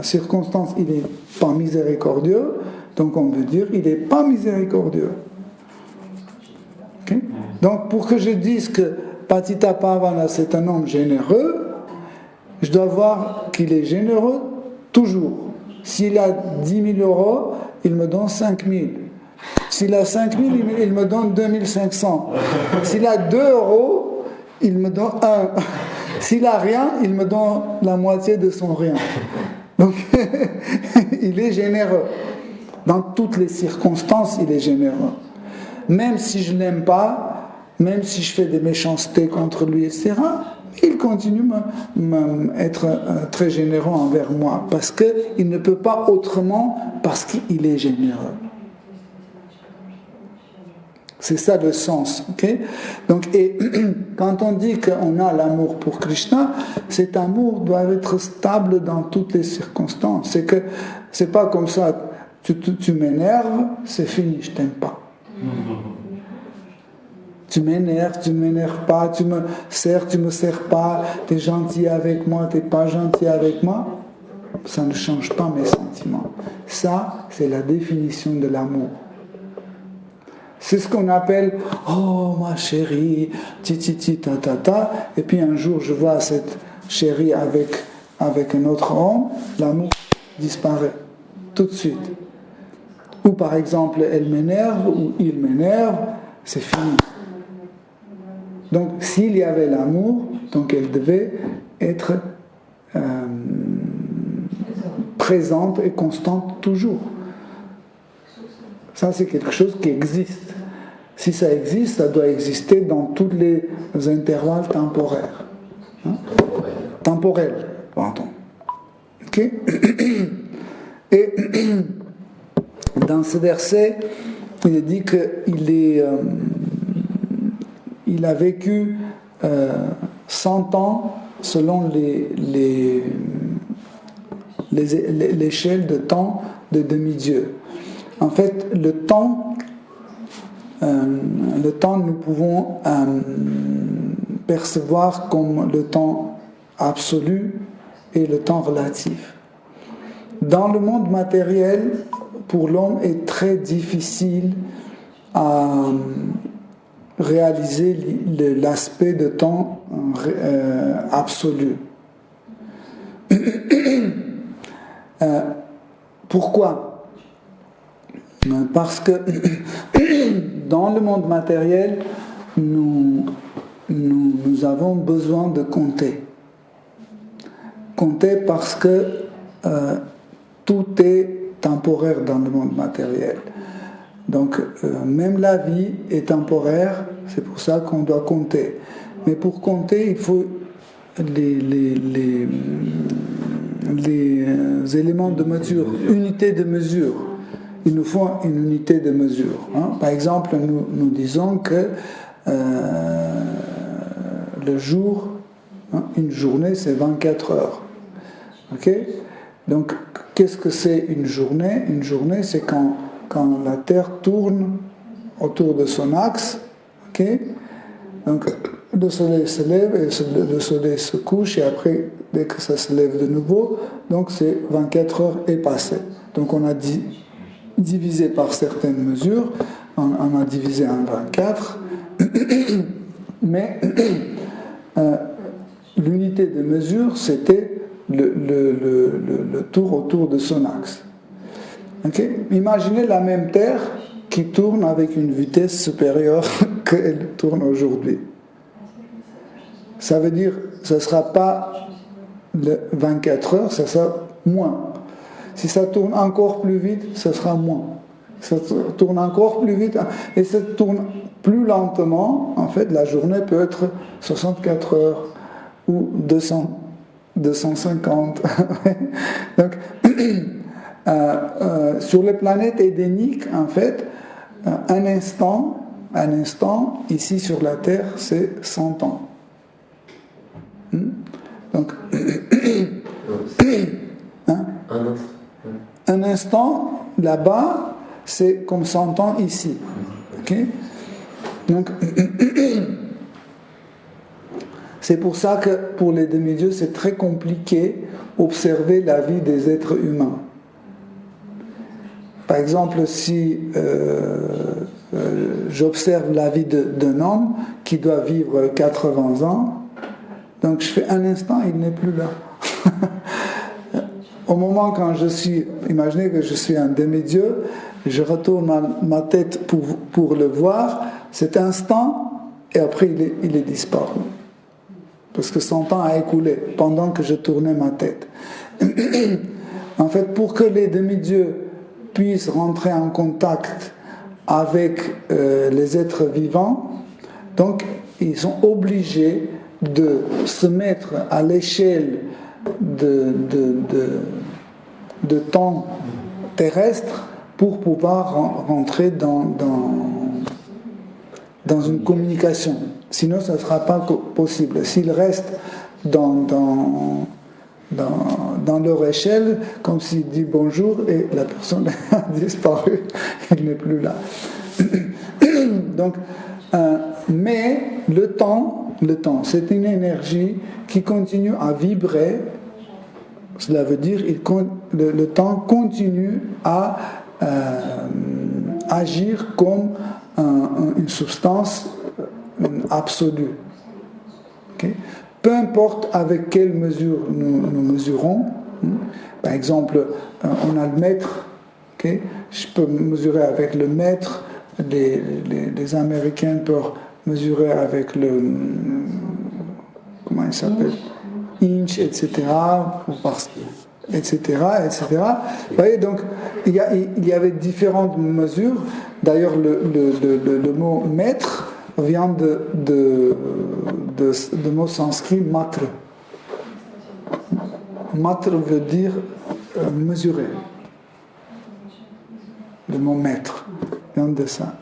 circonstances, il n'est pas miséricordieux, donc on veut dire qu'il n'est pas miséricordieux. Okay? Donc, pour que je dise que Patita Pavana, c'est un homme généreux, je dois voir qu'il est généreux toujours. S'il a 10 000 euros, il me donne 5 000. S'il a 5 000, il me donne 2 500. S'il a 2 euros, il me donne 1. S'il a rien, il me donne la moitié de son rien. Donc, il est généreux. Dans toutes les circonstances, il est généreux. Même si je ne l'aime pas, même si je fais des méchancetés contre lui, etc., il continue à être très généreux envers moi. Parce qu'il ne peut pas autrement, parce qu'il est généreux. C'est ça le sens. Okay? Donc, et quand on dit qu'on a l'amour pour Krishna, cet amour doit être stable dans toutes les circonstances. C'est pas comme ça, tu m'énerves, c'est fini, je t'aime pas. Tu m'énerves pas, tu me sers pas, tu es gentil avec moi, tu n'es pas gentil avec moi. Ça ne change pas mes sentiments. Ça, c'est la définition de l'amour. C'est ce qu'on appelle « Oh, ma chérie, ta. » Et puis un jour, je vois cette chérie avec un autre homme, l'amour disparaît tout de suite. Ou par exemple, elle m'énerve ou il m'énerve, c'est fini. Donc, s'il y avait l'amour, donc elle devait être présente et constante toujours. Ça, c'est quelque chose qui existe. Si ça existe, ça doit exister dans tous les intervalles temporaires. Temporels, pardon. Ok? Et dans ce verset, il est dit qu'il a vécu 100 ans selon l'échelle de temps de demi-dieu. En fait, le temps, nous pouvons percevoir comme le temps absolu et le temps relatif. Dans le monde matériel, pour l'homme, est très difficile à réaliser l'aspect de temps absolu. Pourquoi ? Parce que dans le monde matériel, nous avons besoin de compter. Compter parce que tout est temporaire dans le monde matériel. Donc, même la vie est temporaire, c'est pour ça qu'on doit compter. Mais pour compter, il faut les éléments de mesure, unités de mesure. Il nous faut une unité de mesure. Par exemple, nous disons que le jour, une journée, c'est 24 heures. Ok ? Donc, qu'est-ce que c'est une journée ? Une journée, c'est quand la Terre tourne autour de son axe. Ok ? Donc, le soleil se lève et le soleil se couche, et après, dès que ça se lève de nouveau, donc c'est 24 heures est passé. Donc, on a divisé par certaines mesures, on a divisé en 24, mais l'unité de mesure, c'était le tour autour de son axe. Okay? Imaginez la même Terre qui tourne avec une vitesse supérieure qu'elle tourne aujourd'hui. Ça veut dire que ce ne sera pas le 24 heures, ça sera moins. Si ça tourne encore plus vite, ce sera moins. Ça tourne encore plus vite, et ça tourne plus lentement. En fait, la journée peut être 64 heures ou 250. Donc, sur les planètes édéniques, en fait, un instant, ici sur la Terre, c'est 100 ans. Donc, un instant, là-bas, c'est comme 100 ans ici. Okay? Donc, c'est pour ça que pour les demi-dieux, c'est très compliqué d'observer la vie des êtres humains. Par exemple, si j'observe la vie d'un homme qui doit vivre 80 ans, donc je fais un instant, il n'est plus là. Au moment quand imaginez que je suis un demi-dieu, je retourne ma tête pour le voir, cet instant, et après il est disparu. Parce que son temps a écoulé pendant que je tournais ma tête. En fait, pour que les demi-dieux puissent rentrer en contact avec les êtres vivants, donc ils sont obligés de se mettre à l'échelle de temps terrestre pour pouvoir rentrer dans une communication. Sinon, ça ne sera pas possible. S'ils restent dans leur échelle, comme s'ils disent bonjour et la personne a disparu, il n'est plus là. Donc, mais le temps, c'est une énergie qui continue à vibrer. Cela veut dire le temps continue à agir comme une substance absolue. Okay? Peu importe avec quelle mesure nous mesurons. Par exemple, on a le mètre. Okay? Je peux mesurer avec le mètre. Les Américains peuvent mesurer avec le... Comment il s'appelle? Inch, etc. Etc. Vous voyez, donc, il y avait différentes mesures. D'ailleurs, le mot mètre vient de mot sanskrit matra. Matra veut dire mesurer. Le mot mètre vient de ça.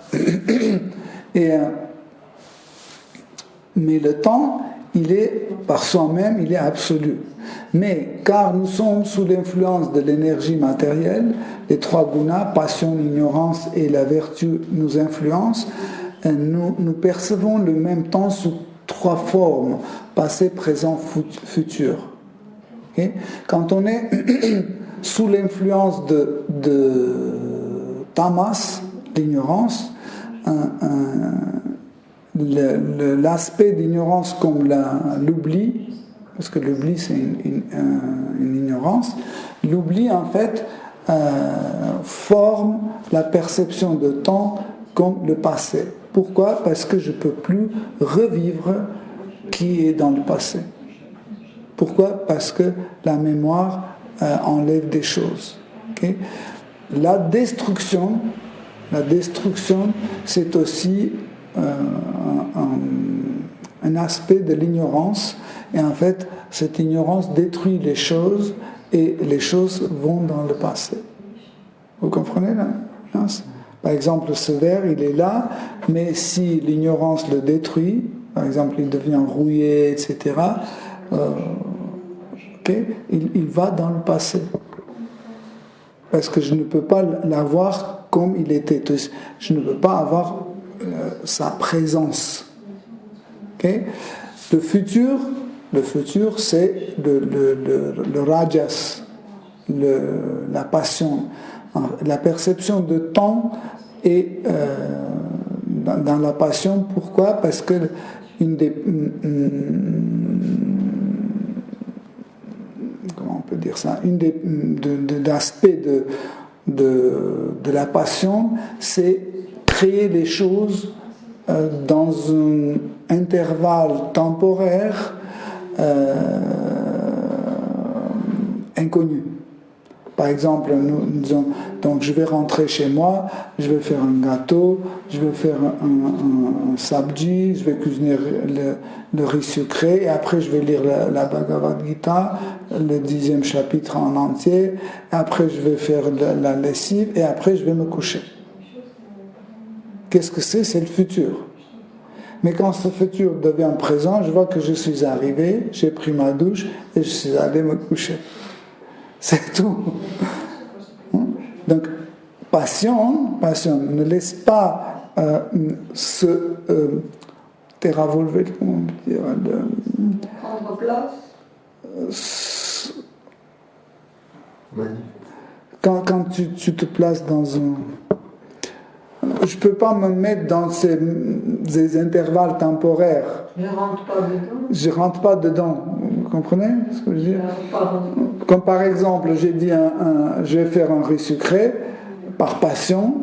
Mais le temps, il est par soi-même, il est absolu. Mais car nous sommes sous l'influence de l'énergie matérielle, les trois gunas, passion, ignorance et la vertu nous influencent, nous percevons le même temps sous trois formes, passé, présent, futur. Okay? Quand on est sous l'influence de tamas, l'ignorance, l'aspect d'ignorance comme l'oubli, parce que l'oubli c'est une ignorance, l'oubli en fait forme la perception de temps comme le passé. Pourquoi? Parce que je ne peux plus revivre qui est dans le passé. Pourquoi? Parce que la mémoire enlève des choses. Okay? La destruction, c'est aussi un aspect de l'ignorance, et en fait, cette ignorance détruit les choses, et les choses vont dans le passé. Vous comprenez la nuance? Par exemple, ce verre, il est là, mais si l'ignorance le détruit, par exemple, il devient rouillé, etc., il va dans le passé. Parce que je ne peux pas l'avoir comme il était. Je ne peux pas avoir sa présence. Okay? Le futur, c'est le rajas, la passion. La perception de temps est dans la passion. Pourquoi? Parce que comment on peut dire ça? Une des aspects de la passion, c'est créer les choses dans un intervalle temporaire inconnu. Par exemple, nous disons, donc je vais rentrer chez moi, je vais faire un gâteau, je vais faire un sabji, je vais cuisiner le riz sucré, et après je vais lire la Bhagavad Gita, le 10e chapitre en entier, et après je vais faire la lessive, et après je vais me coucher. Qu'est-ce que c'est? C'est le futur. Mais quand ce futur devient présent, je vois que je suis arrivé, j'ai pris ma douche, et je suis allé me coucher. C'est tout. Donc, passion, ne laisse pas se terravolver, comment dire, prendre place. Quand tu te places dans un... Je ne peux pas me mettre dans ces intervalles temporaires. Je ne rentre pas dedans. Je ne rentre pas dedans. Vous comprenez ce que je veux dire? Comme par exemple, j'ai dit je vais faire un riz sucré par passion,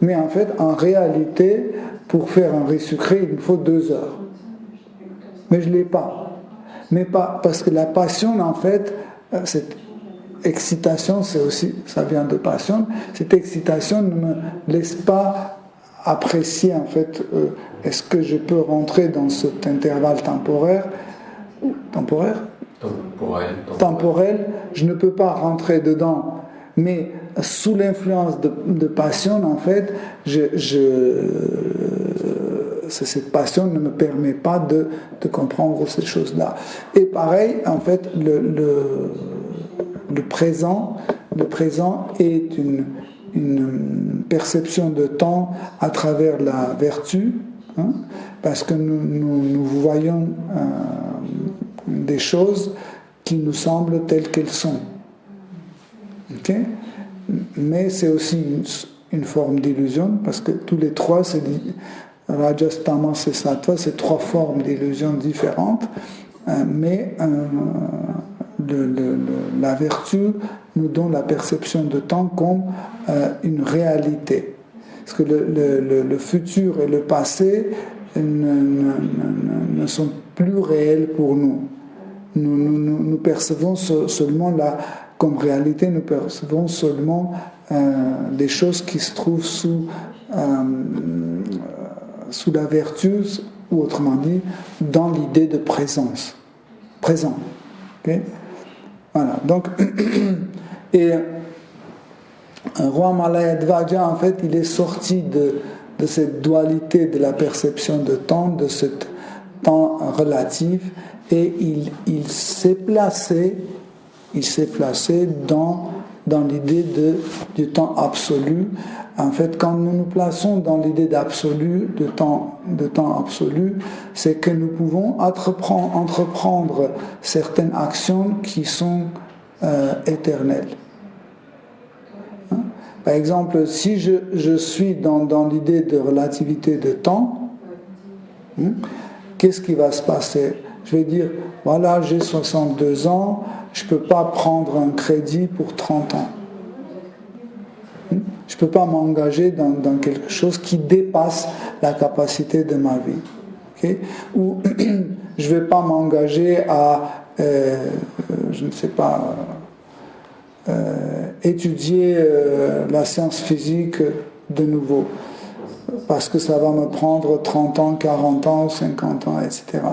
mais en fait, en réalité, pour faire un riz sucré, il me faut 2 heures. Mais je ne l'ai pas. Mais pas parce que la passion, en fait, cette excitation, c'est aussi, ça vient de passion. Cette excitation ne me laisse pas apprécier, en fait, est-ce que je peux rentrer dans cet intervalle temporel, je ne peux pas rentrer dedans. Mais sous l'influence de passion, en fait, cette passion ne me permet pas de comprendre ces choses-là. Et pareil, en fait, le présent est une perception de temps à travers la vertu, hein, parce que nous voyons des choses qui nous semblent telles qu'elles sont. Okay? Mais c'est aussi une forme d'illusion, parce que tous les trois, c'est Rajas, Tamas et Sattva, c'est 3 formes d'illusion différentes, mais la vertu nous donne la perception de temps comme une réalité. Parce que le futur et le passé ne sont plus réels pour nous. Nous percevons seulement comme réalité, nous percevons seulement des choses qui se trouvent sous la vertu, ou autrement dit, dans l'idée de présence. Présent. Okay? Voilà. Donc, et Roi Malayadvaja, en fait, il est sorti de cette dualité de la perception de temps, de ce temps relatif, et il s'est placé dans l'idée du temps absolu. En fait, quand nous nous plaçons dans l'idée d'absolu, de temps absolu, c'est que nous pouvons entreprendre certaines actions qui sont éternelles. Hein? Par exemple, si je suis dans l'idée de relativité de temps, qu'est-ce qui va se passer? Je vais dire, voilà, j'ai 62 ans, je ne peux pas prendre un crédit pour 30 ans. Je ne peux pas m'engager dans quelque chose qui dépasse la capacité de ma vie. Okay? Ou je ne vais pas m'engager à, je ne sais pas, étudier la science physique de nouveau. Parce que ça va me prendre 30 ans, 40 ans, 50 ans, etc.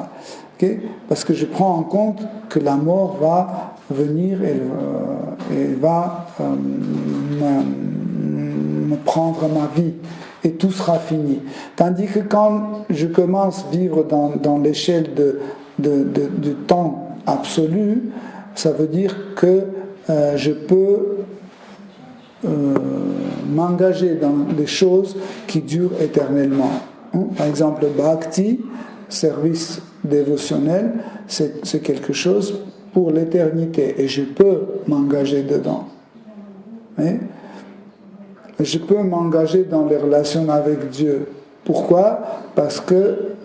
Okay? Parce que je prends en compte que la mort va venir et va me prendre ma vie et tout sera fini. Tandis que quand je commence à vivre dans l'échelle du temps absolu, ça veut dire que je peux m'engager dans des choses qui durent éternellement. Par exemple, Bhakti, service dévotionnel, c'est quelque chose pour l'éternité et je peux m'engager dedans. Oui? Je peux m'engager dans les relations avec Dieu. Pourquoi? Parce que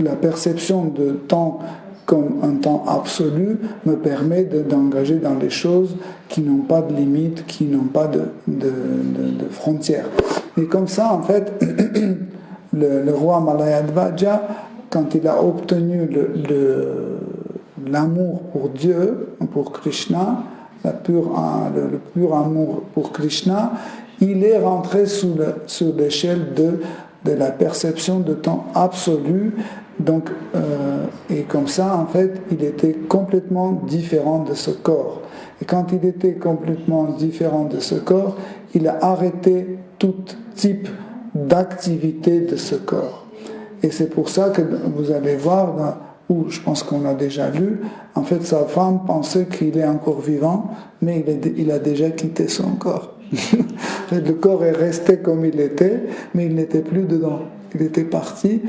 la perception de temps comme un temps absolu me permet d'engager dans les choses qui n'ont pas de limites, qui n'ont pas de frontières. Et comme ça, en fait, le roi Malayadvaja, quand il a obtenu l'amour pour Dieu, pour Krishna, le pur amour pour Krishna, il est rentré sur l'échelle de la perception de temps absolu. Donc, et comme ça, en fait, il était complètement différent de ce corps. Et quand il était complètement différent de ce corps, il a arrêté tout type d'activité de ce corps. Et c'est pour ça que vous allez voir, où je pense qu'on a déjà lu, en fait, sa femme pensait qu'il est encore vivant, mais il a déjà quitté son corps. Le corps est resté comme il était, mais il n'était plus dedans. Il était parti.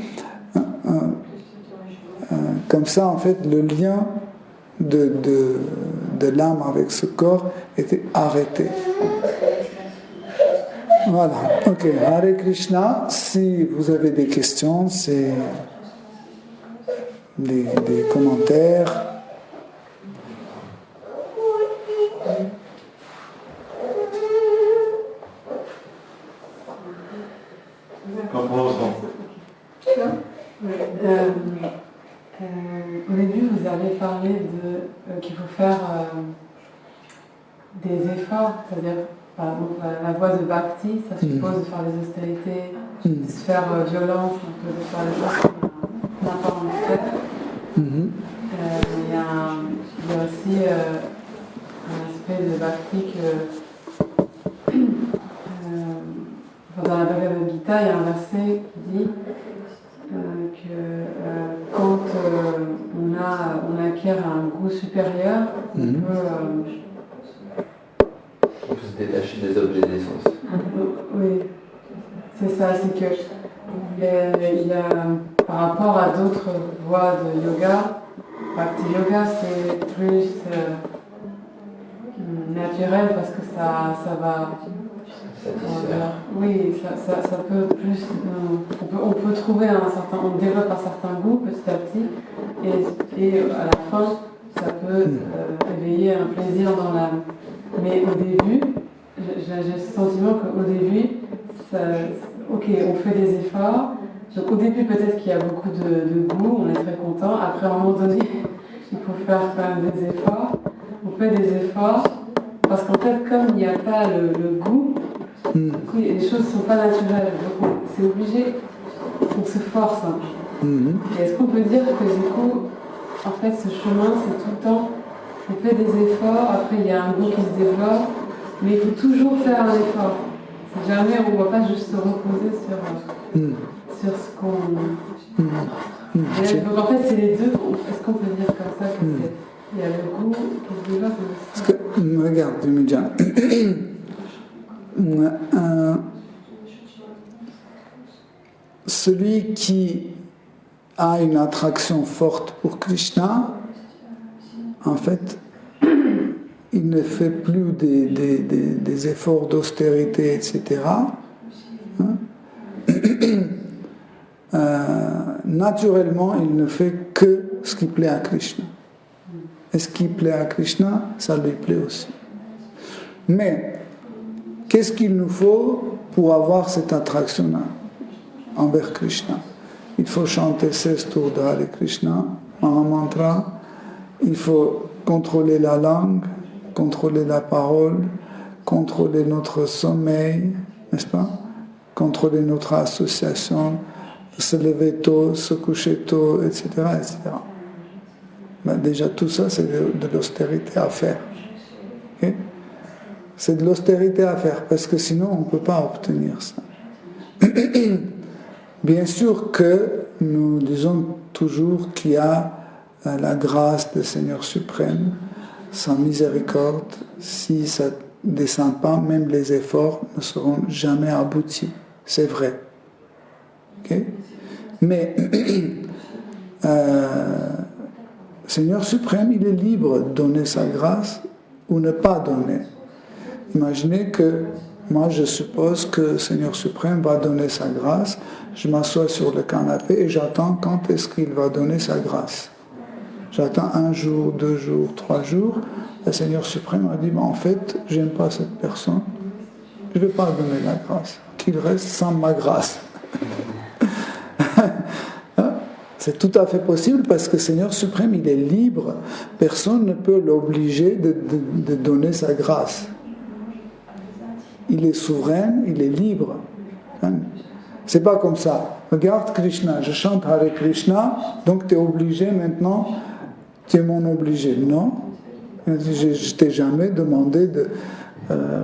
Comme ça, en fait, le lien de l'âme avec ce corps était arrêté. Voilà. Ok. Hare Krishna. Si vous avez des questions, des commentaires. Au début, vous avez parlé qu'il faut faire des efforts, c'est-à-dire, par exemple, la voie de Bhakti, ça suppose de faire des austérités, de se faire violence, un peu de faire les choses qu'on n'a pas envie de faire. Il y a aussi un aspect de Bhakti que, dans la Bhagavad Gita, il y a un verset qui dit que quand on acquiert un goût supérieur, on peut se détacher des objets d'essence. Oui, c'est ça, c'est que il y a, par rapport à d'autres voies de yoga, Bhakti Yoga c'est plus naturel parce que ça va... Oui, ça peut plus... On peut trouver on développe un certain goût petit à petit et à la fin, ça peut éveiller un plaisir dans l'âme. Mais au début, j'ai le sentiment qu'au début, ok, on fait des efforts. Donc au début, peut-être qu'il y a beaucoup de goût, on est très content. Après, à un moment donné, il faut faire quand même des efforts. On fait des efforts parce qu'en fait, comme il n'y a pas le goût, du coup, les choses ne sont pas naturelles. Donc c'est obligé, on se force. Et est-ce qu'on peut dire que du coup, en fait, ce chemin, c'est tout le temps, on fait des efforts, après il y a un goût qui se développe, mais il faut toujours faire un effort. C'est jamais, on ne va pas juste se reposer sur ce qu'on... Donc en fait, c'est les deux. Est-ce qu'on peut dire comme ça qu'il y a le goût qui se développe? Parce que, regarde, Dimidjan, celui qui a une attraction forte pour Krishna, en fait, il ne fait plus des efforts d'austérité, etc. Naturellement, il ne fait que ce qui plaît à Krishna. Et ce qui plaît à Krishna, ça lui plaît aussi. Mais, qu'est-ce qu'il nous faut pour avoir cette attraction-là envers Krishna? Il faut chanter 16 tours de Hare Krishna, Mahamantra. Il faut contrôler la langue, contrôler la parole, contrôler notre sommeil, n'est-ce pas? Contrôler notre association, se lever tôt, se coucher tôt, etc. etc. Ben déjà, tout ça, c'est de l'austérité à faire. Okay? C'est de l'austérité à faire, parce que sinon, on ne peut pas obtenir ça. Bien sûr que nous disons toujours qu'il y a la grâce du Seigneur suprême, sa miséricorde. Si ça ne descend pas, même les efforts ne seront jamais aboutis. C'est vrai. Okay? Mais Seigneur suprême, il est libre de donner sa grâce ou ne pas donner. Imaginez que moi je suppose que le Seigneur suprême va donner sa grâce, je m'assois sur le canapé et j'attends quand est-ce qu'il va donner sa grâce. J'attends 1 jour, 2 jours, 3 jours, le Seigneur suprême a dit, en fait, j'aime pas cette personne, je ne vais pas donner la grâce, qu'il reste sans ma grâce. C'est tout à fait possible parce que le Seigneur suprême, il est libre. Personne ne peut l'obliger de donner sa grâce. Il est souverain, il est libre. C'est pas comme ça. Regarde Krishna, je chante Hare Krishna, donc tu es obligé maintenant, tu es mon obligé. Non, je ne t'ai jamais demandé de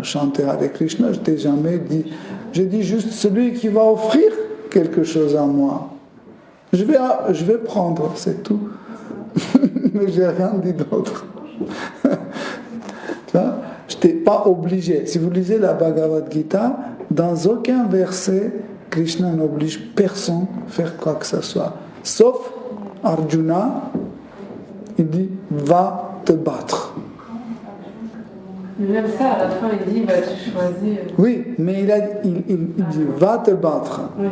chanter Hare Krishna, je t'ai jamais dit. J'ai dit juste celui qui va offrir quelque chose à moi. Je vais prendre, c'est tout. Mais je n'ai rien dit d'autre. Je ne t'ai pas obligé. Si vous lisez la Bhagavad Gita, dans aucun verset, Krishna n'oblige personne à faire quoi que ce soit. Sauf Arjuna, il dit « va te battre ». Même ça, à la fin, il dit tu choisis. Oui, mais il dit « va te battre ». Oui,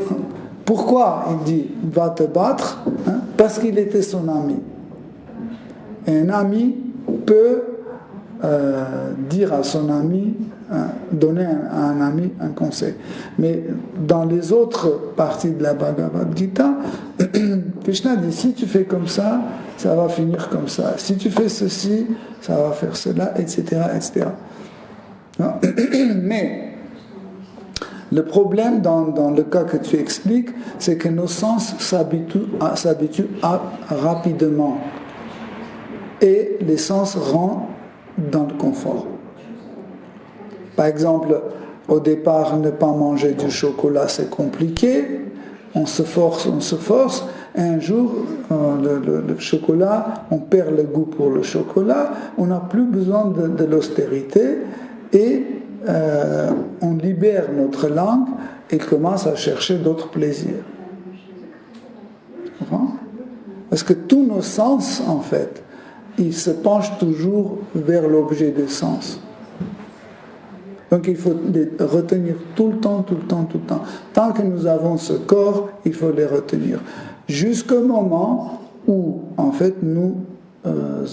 Pourquoi il dit va te battre, hein? Parce qu'il était son ami. Et un ami peut dire à son ami, donner à un ami un conseil. Mais dans les autres parties de la Bhagavad Gita, Krishna dit si tu fais comme ça va finir comme ça. Si tu fais ceci, ça va faire cela, etc. etc. Mais le problème dans le cas que tu expliques, c'est que nos sens s'habituent rapidement. Et les sens rentrent dans le confort. Par exemple, au départ, ne pas manger du chocolat, c'est compliqué. On se force. Et un jour, le chocolat, on perd le goût pour le chocolat. On n'a plus besoin de l'austérité. Et on libère notre langue et commence à chercher d'autres plaisirs. Parce que tous nos sens, en fait, ils se penchent toujours vers l'objet des sens. Donc il faut les retenir tout le temps. Tant que nous avons ce corps, il faut les retenir. Jusqu'au moment où, en fait, nous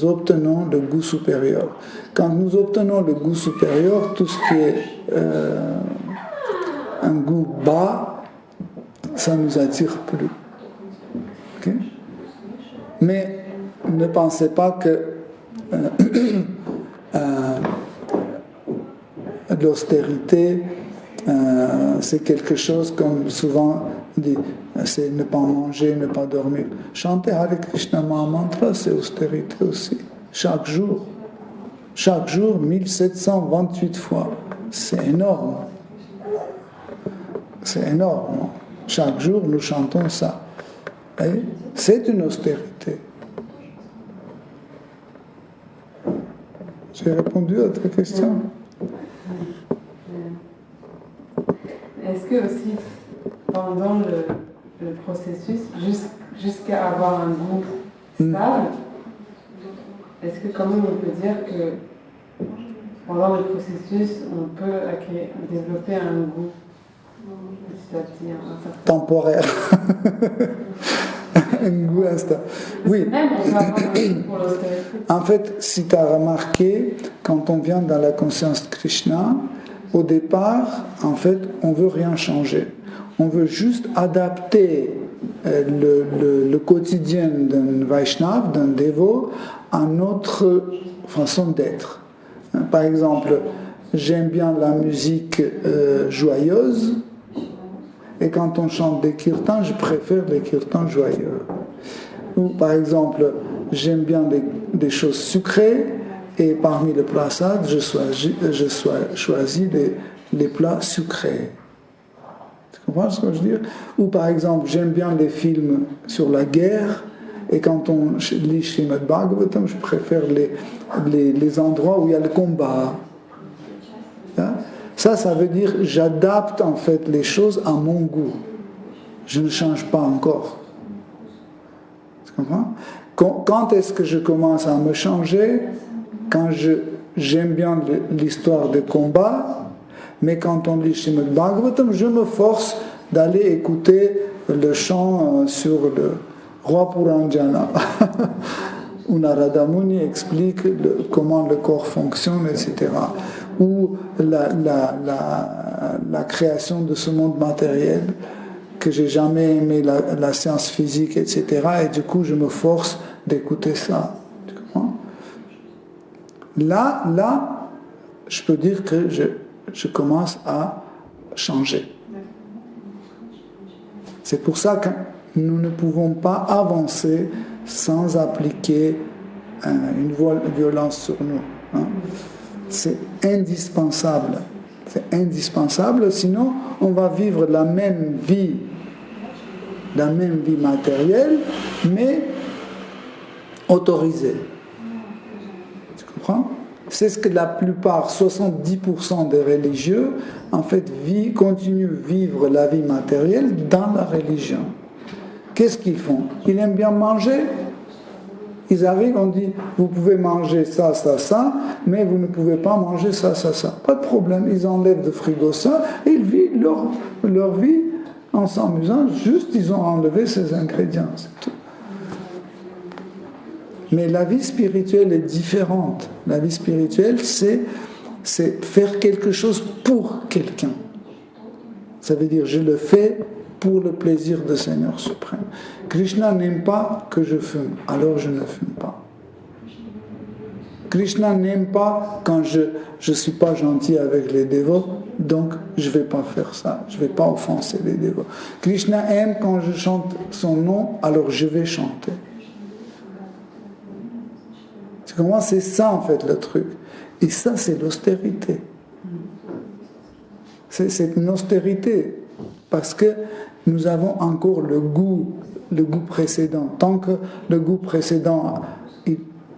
obtenons le goût supérieur. Quand nous obtenons le goût supérieur, tout ce qui est un goût bas, ça ne nous attire plus. Okay? Mais ne pensez pas que l'austérité, c'est quelque chose comme souvent dit, c'est ne pas manger, ne pas dormir. Chanter Hare Krishna Mahamantra, c'est austérité aussi. Chaque jour, 1728 fois. C'est énorme. Chaque jour, nous chantons ça. Et c'est une austérité. J'ai répondu à ta question. Est-ce que aussi, pendant le processus, jusqu'à avoir un goût stable, est-ce que quand même on peut dire que pendant le processus, on peut développer un goût petit à petit, temporaire? Un goût instant. Oui. Même on peut avoir un goût pour l'austérité. En fait, si tu as remarqué, quand on vient dans la conscience de Krishna, au départ, en fait, on ne veut rien changer. On veut juste adapter le quotidien d'un Vaishnav, d'un dévot, à notre façon d'être. Par exemple, j'aime bien la musique joyeuse, et quand on chante des kirtans, je préfère les kirtans joyeux. Ou par exemple, j'aime bien des choses sucrées, et parmi les prasad, je choisis les plats sucrés. Tu comprends ce que je veux dire? Ou par exemple, j'aime bien les films sur la guerre, et quand on lit Srimad Bhagavatam, je préfère les endroits où il y a le combat. Hein? Ça veut dire j'adapte en fait les choses à mon goût. Je ne change pas encore. Tu comprends? Quand est-ce que je commence à me changer? Quand j'aime bien l'histoire des combats, mais quand on lit Srimad Bhagavatam, je me force d'aller écouter le chant sur le roi Puranjana, où Narada Muni explique comment le corps fonctionne, etc. Ou la création de ce monde matériel, que j'ai jamais aimé la science physique, etc. Et du coup, je me force d'écouter ça. Tu comprends? Là, je peux dire que je commence à changer. C'est pour ça que nous ne pouvons pas avancer sans appliquer une violence sur nous. Hein. C'est indispensable. C'est indispensable, sinon on va vivre la même vie matérielle, mais autorisée. Tu comprends? C'est ce que la plupart, 70% des religieux, en fait, continuent à vivre la vie matérielle dans la religion. Qu'est-ce qu'ils font? Ils aiment bien manger. Ils arrivent, on dit, vous pouvez manger ça, mais vous ne pouvez pas manger ça. Pas de problème, ils enlèvent de frigo ça, et ils vivent leur vie en s'amusant, juste ils ont enlevé ces ingrédients, c'est tout. Mais la vie spirituelle est différente. La vie spirituelle, c'est faire quelque chose pour quelqu'un. Ça veut dire, je le fais pour le plaisir du Seigneur suprême. Krishna n'aime pas que je fume, alors je ne fume pas. Krishna n'aime pas quand je ne suis pas gentil avec les dévots, donc je ne vais pas faire ça, je ne vais pas offenser les dévots. Krishna aime quand je chante son nom, alors je vais chanter. Tu comprends? C'est ça en fait le truc. Et ça, c'est l'austérité. C'est une austérité parce que nous avons encore le goût précédent. Tant que le goût précédent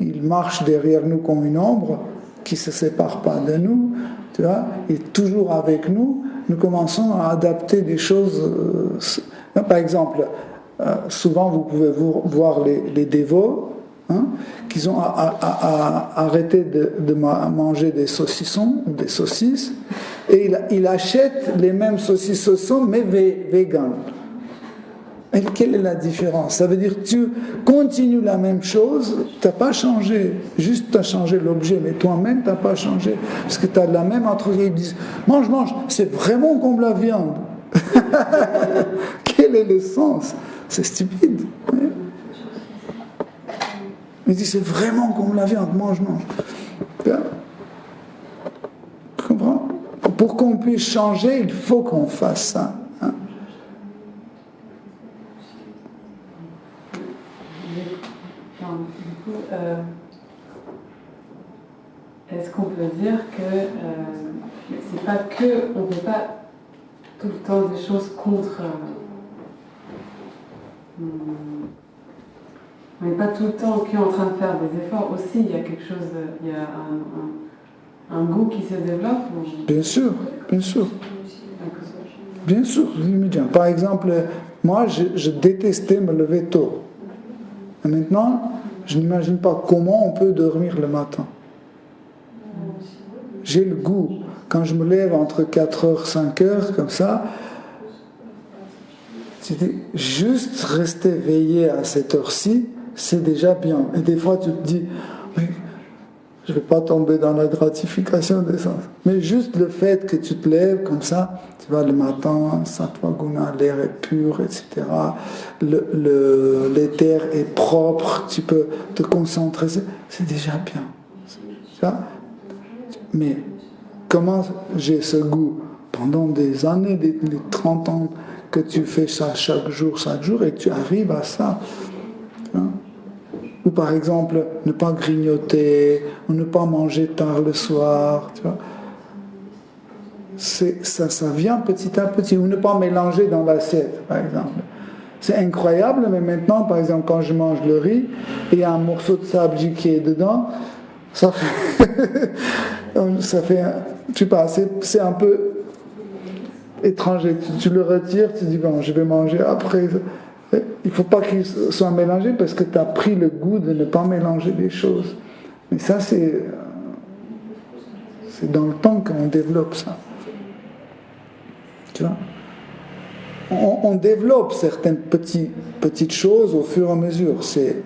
il marche derrière nous comme une ombre qui ne se sépare pas de nous, tu vois, il est toujours avec nous, nous commençons à adapter des choses. Par exemple, souvent vous pouvez voir les dévots qui ont arrêté de manger des saucissons ou des saucisses, et il achète les mêmes saucissons mais vegan. Et quelle est la différence? Ça veut dire que tu continues la même chose, tu n'as pas changé, juste tu as changé l'objet, mais toi-même tu n'as pas changé, parce que tu as la même entre ils disent mange, c'est vraiment comme la viande. Quel est le sens? C'est stupide. Il dit c'est vraiment comme la viande, mange. Bien. Tu comprends? Pour qu'on puisse changer, il faut qu'on fasse ça. Du coup, est-ce qu'on peut dire que c'est pas que on ne fait pas tout le temps des choses contre. On n'est pas tout le temps en train de faire des efforts aussi, il y a quelque chose, il y a un goût qui se développe. Bien sûr. Bien sûr, immédiat. Par exemple, moi je détestais me lever tôt. Et maintenant, je n'imagine pas comment on peut dormir le matin. J'ai le goût. Quand je me lève entre 4h, 5h, comme ça, juste rester veillé à cette heure-ci, c'est déjà bien. Et des fois, tu te dis, oui, je ne vais pas tomber dans la gratification des sens. Mais juste le fait que tu te lèves comme ça, tu vas le matin, Sattva-guna, l'air est pur, etc. L'éther est propre, tu peux te concentrer, c'est déjà bien. Ça? Mais comment j'ai ce goût pendant des années, des 30 ans, que tu fais ça chaque jour, et que tu arrives à ça. Ou par exemple, ne pas grignoter, ou ne pas manger tard le soir, tu vois. Ça vient petit à petit, ou ne pas mélanger dans l'assiette, par exemple. C'est incroyable, mais maintenant, par exemple, quand je mange le riz, et il y a un morceau de sabji qui est dedans, ça fait je sais pas, c'est un peu étranger. Tu le retires, tu dis, bon, je vais manger après. Il ne faut pas qu'il soit mélangé parce que tu as pris le goût de ne pas mélanger les choses. Mais ça, c'est dans le temps qu'on développe ça. Tu vois? On développe certaines petites choses au fur et à mesure. C'est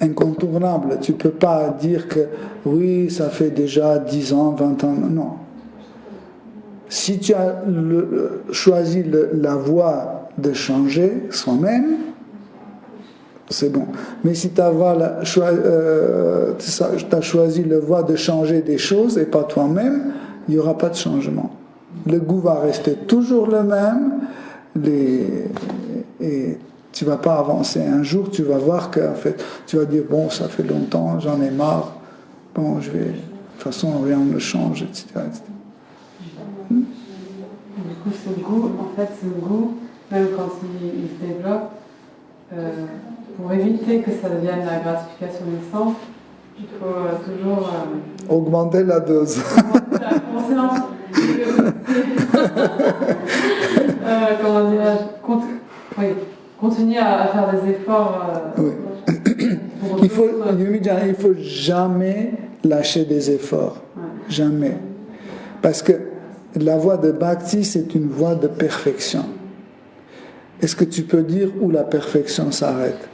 incontournable. Tu ne peux pas dire que oui, ça fait déjà 10 ans, 20 ans. Non. Si tu as choisi la voie de changer soi-même, c'est bon. Mais si tu as choisi la voie de changer des choses et pas toi-même, il n'y aura pas de changement. Le goût va rester toujours le même et tu ne vas pas avancer. Un jour, tu vas voir que en fait, tu vas dire, bon, ça fait longtemps, j'en ai marre, bon, de toute façon, rien ne change, etc. Du coup, ce goût, même quand il se développe, pour éviter que ça devienne la gratification des sens, il faut toujours augmenter la dose. Augmenter la conscience. Comment dirais-je, continuer à faire des efforts. Oui. Il faut jamais lâcher des efforts. Ouais. Jamais. Parce que la voie de Bhakti, c'est une voie de perfection. Est-ce que tu peux dire où la perfection s'arrête?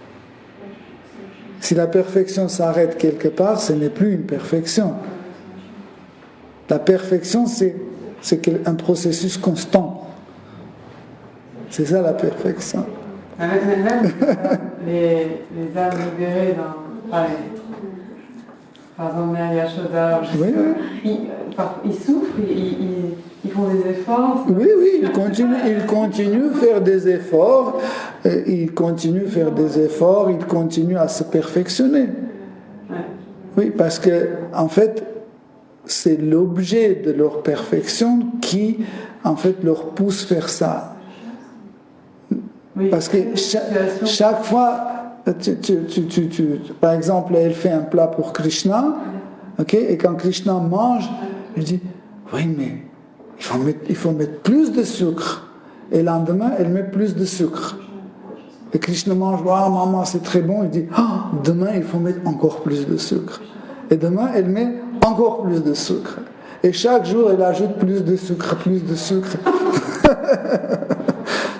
Si la perfection s'arrête quelque part, ce n'est plus une perfection. La perfection, c'est un processus constant. C'est ça la perfection. Même les âmes libérées par exemple, Mère Yashoda, Oui. ils souffrent, ils font des efforts. Oui, ils continuent à faire des efforts, ils continuent à se perfectionner. Ouais. Oui, parce que, en fait, c'est l'objet de leur perfection qui, en fait, leur pousse vers ça. Oui. Parce que chaque fois, par exemple, elle fait un plat pour Krishna, okay, et quand Krishna mange, elle dit, oui, mais il faut mettre plus de sucre. Et le lendemain, elle met plus de sucre. Et Krishna mange, waouh, maman, c'est très bon. Il dit, oh, demain, il faut mettre encore plus de sucre. Et demain, elle met encore plus de sucre. Et chaque jour, elle ajoute plus de sucre.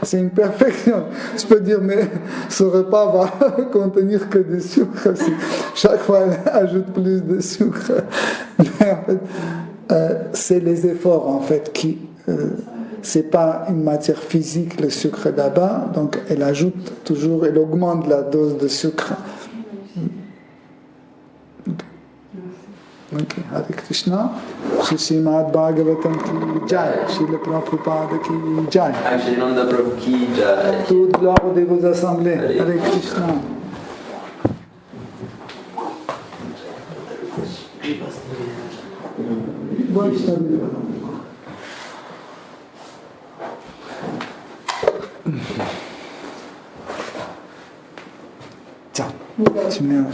C'est une perfection. Tu peux dire, mais ce repas va contenir que du sucre. Chaque fois, elle ajoute plus de sucre. Mais en fait, c'est les efforts, en fait, qui... c'est pas une matière physique, le sucre là-bas. Donc, elle ajoute toujours, elle augmente la dose de sucre. Okay. Hare Krishna, Shri Srimad Bhagavatam ki jai, Srila Prabhupada ki jai. Achinanda Prabhu ki jai. Toute gloire aux dévots assemblés. Hare Krishna. Tiens, tu mets un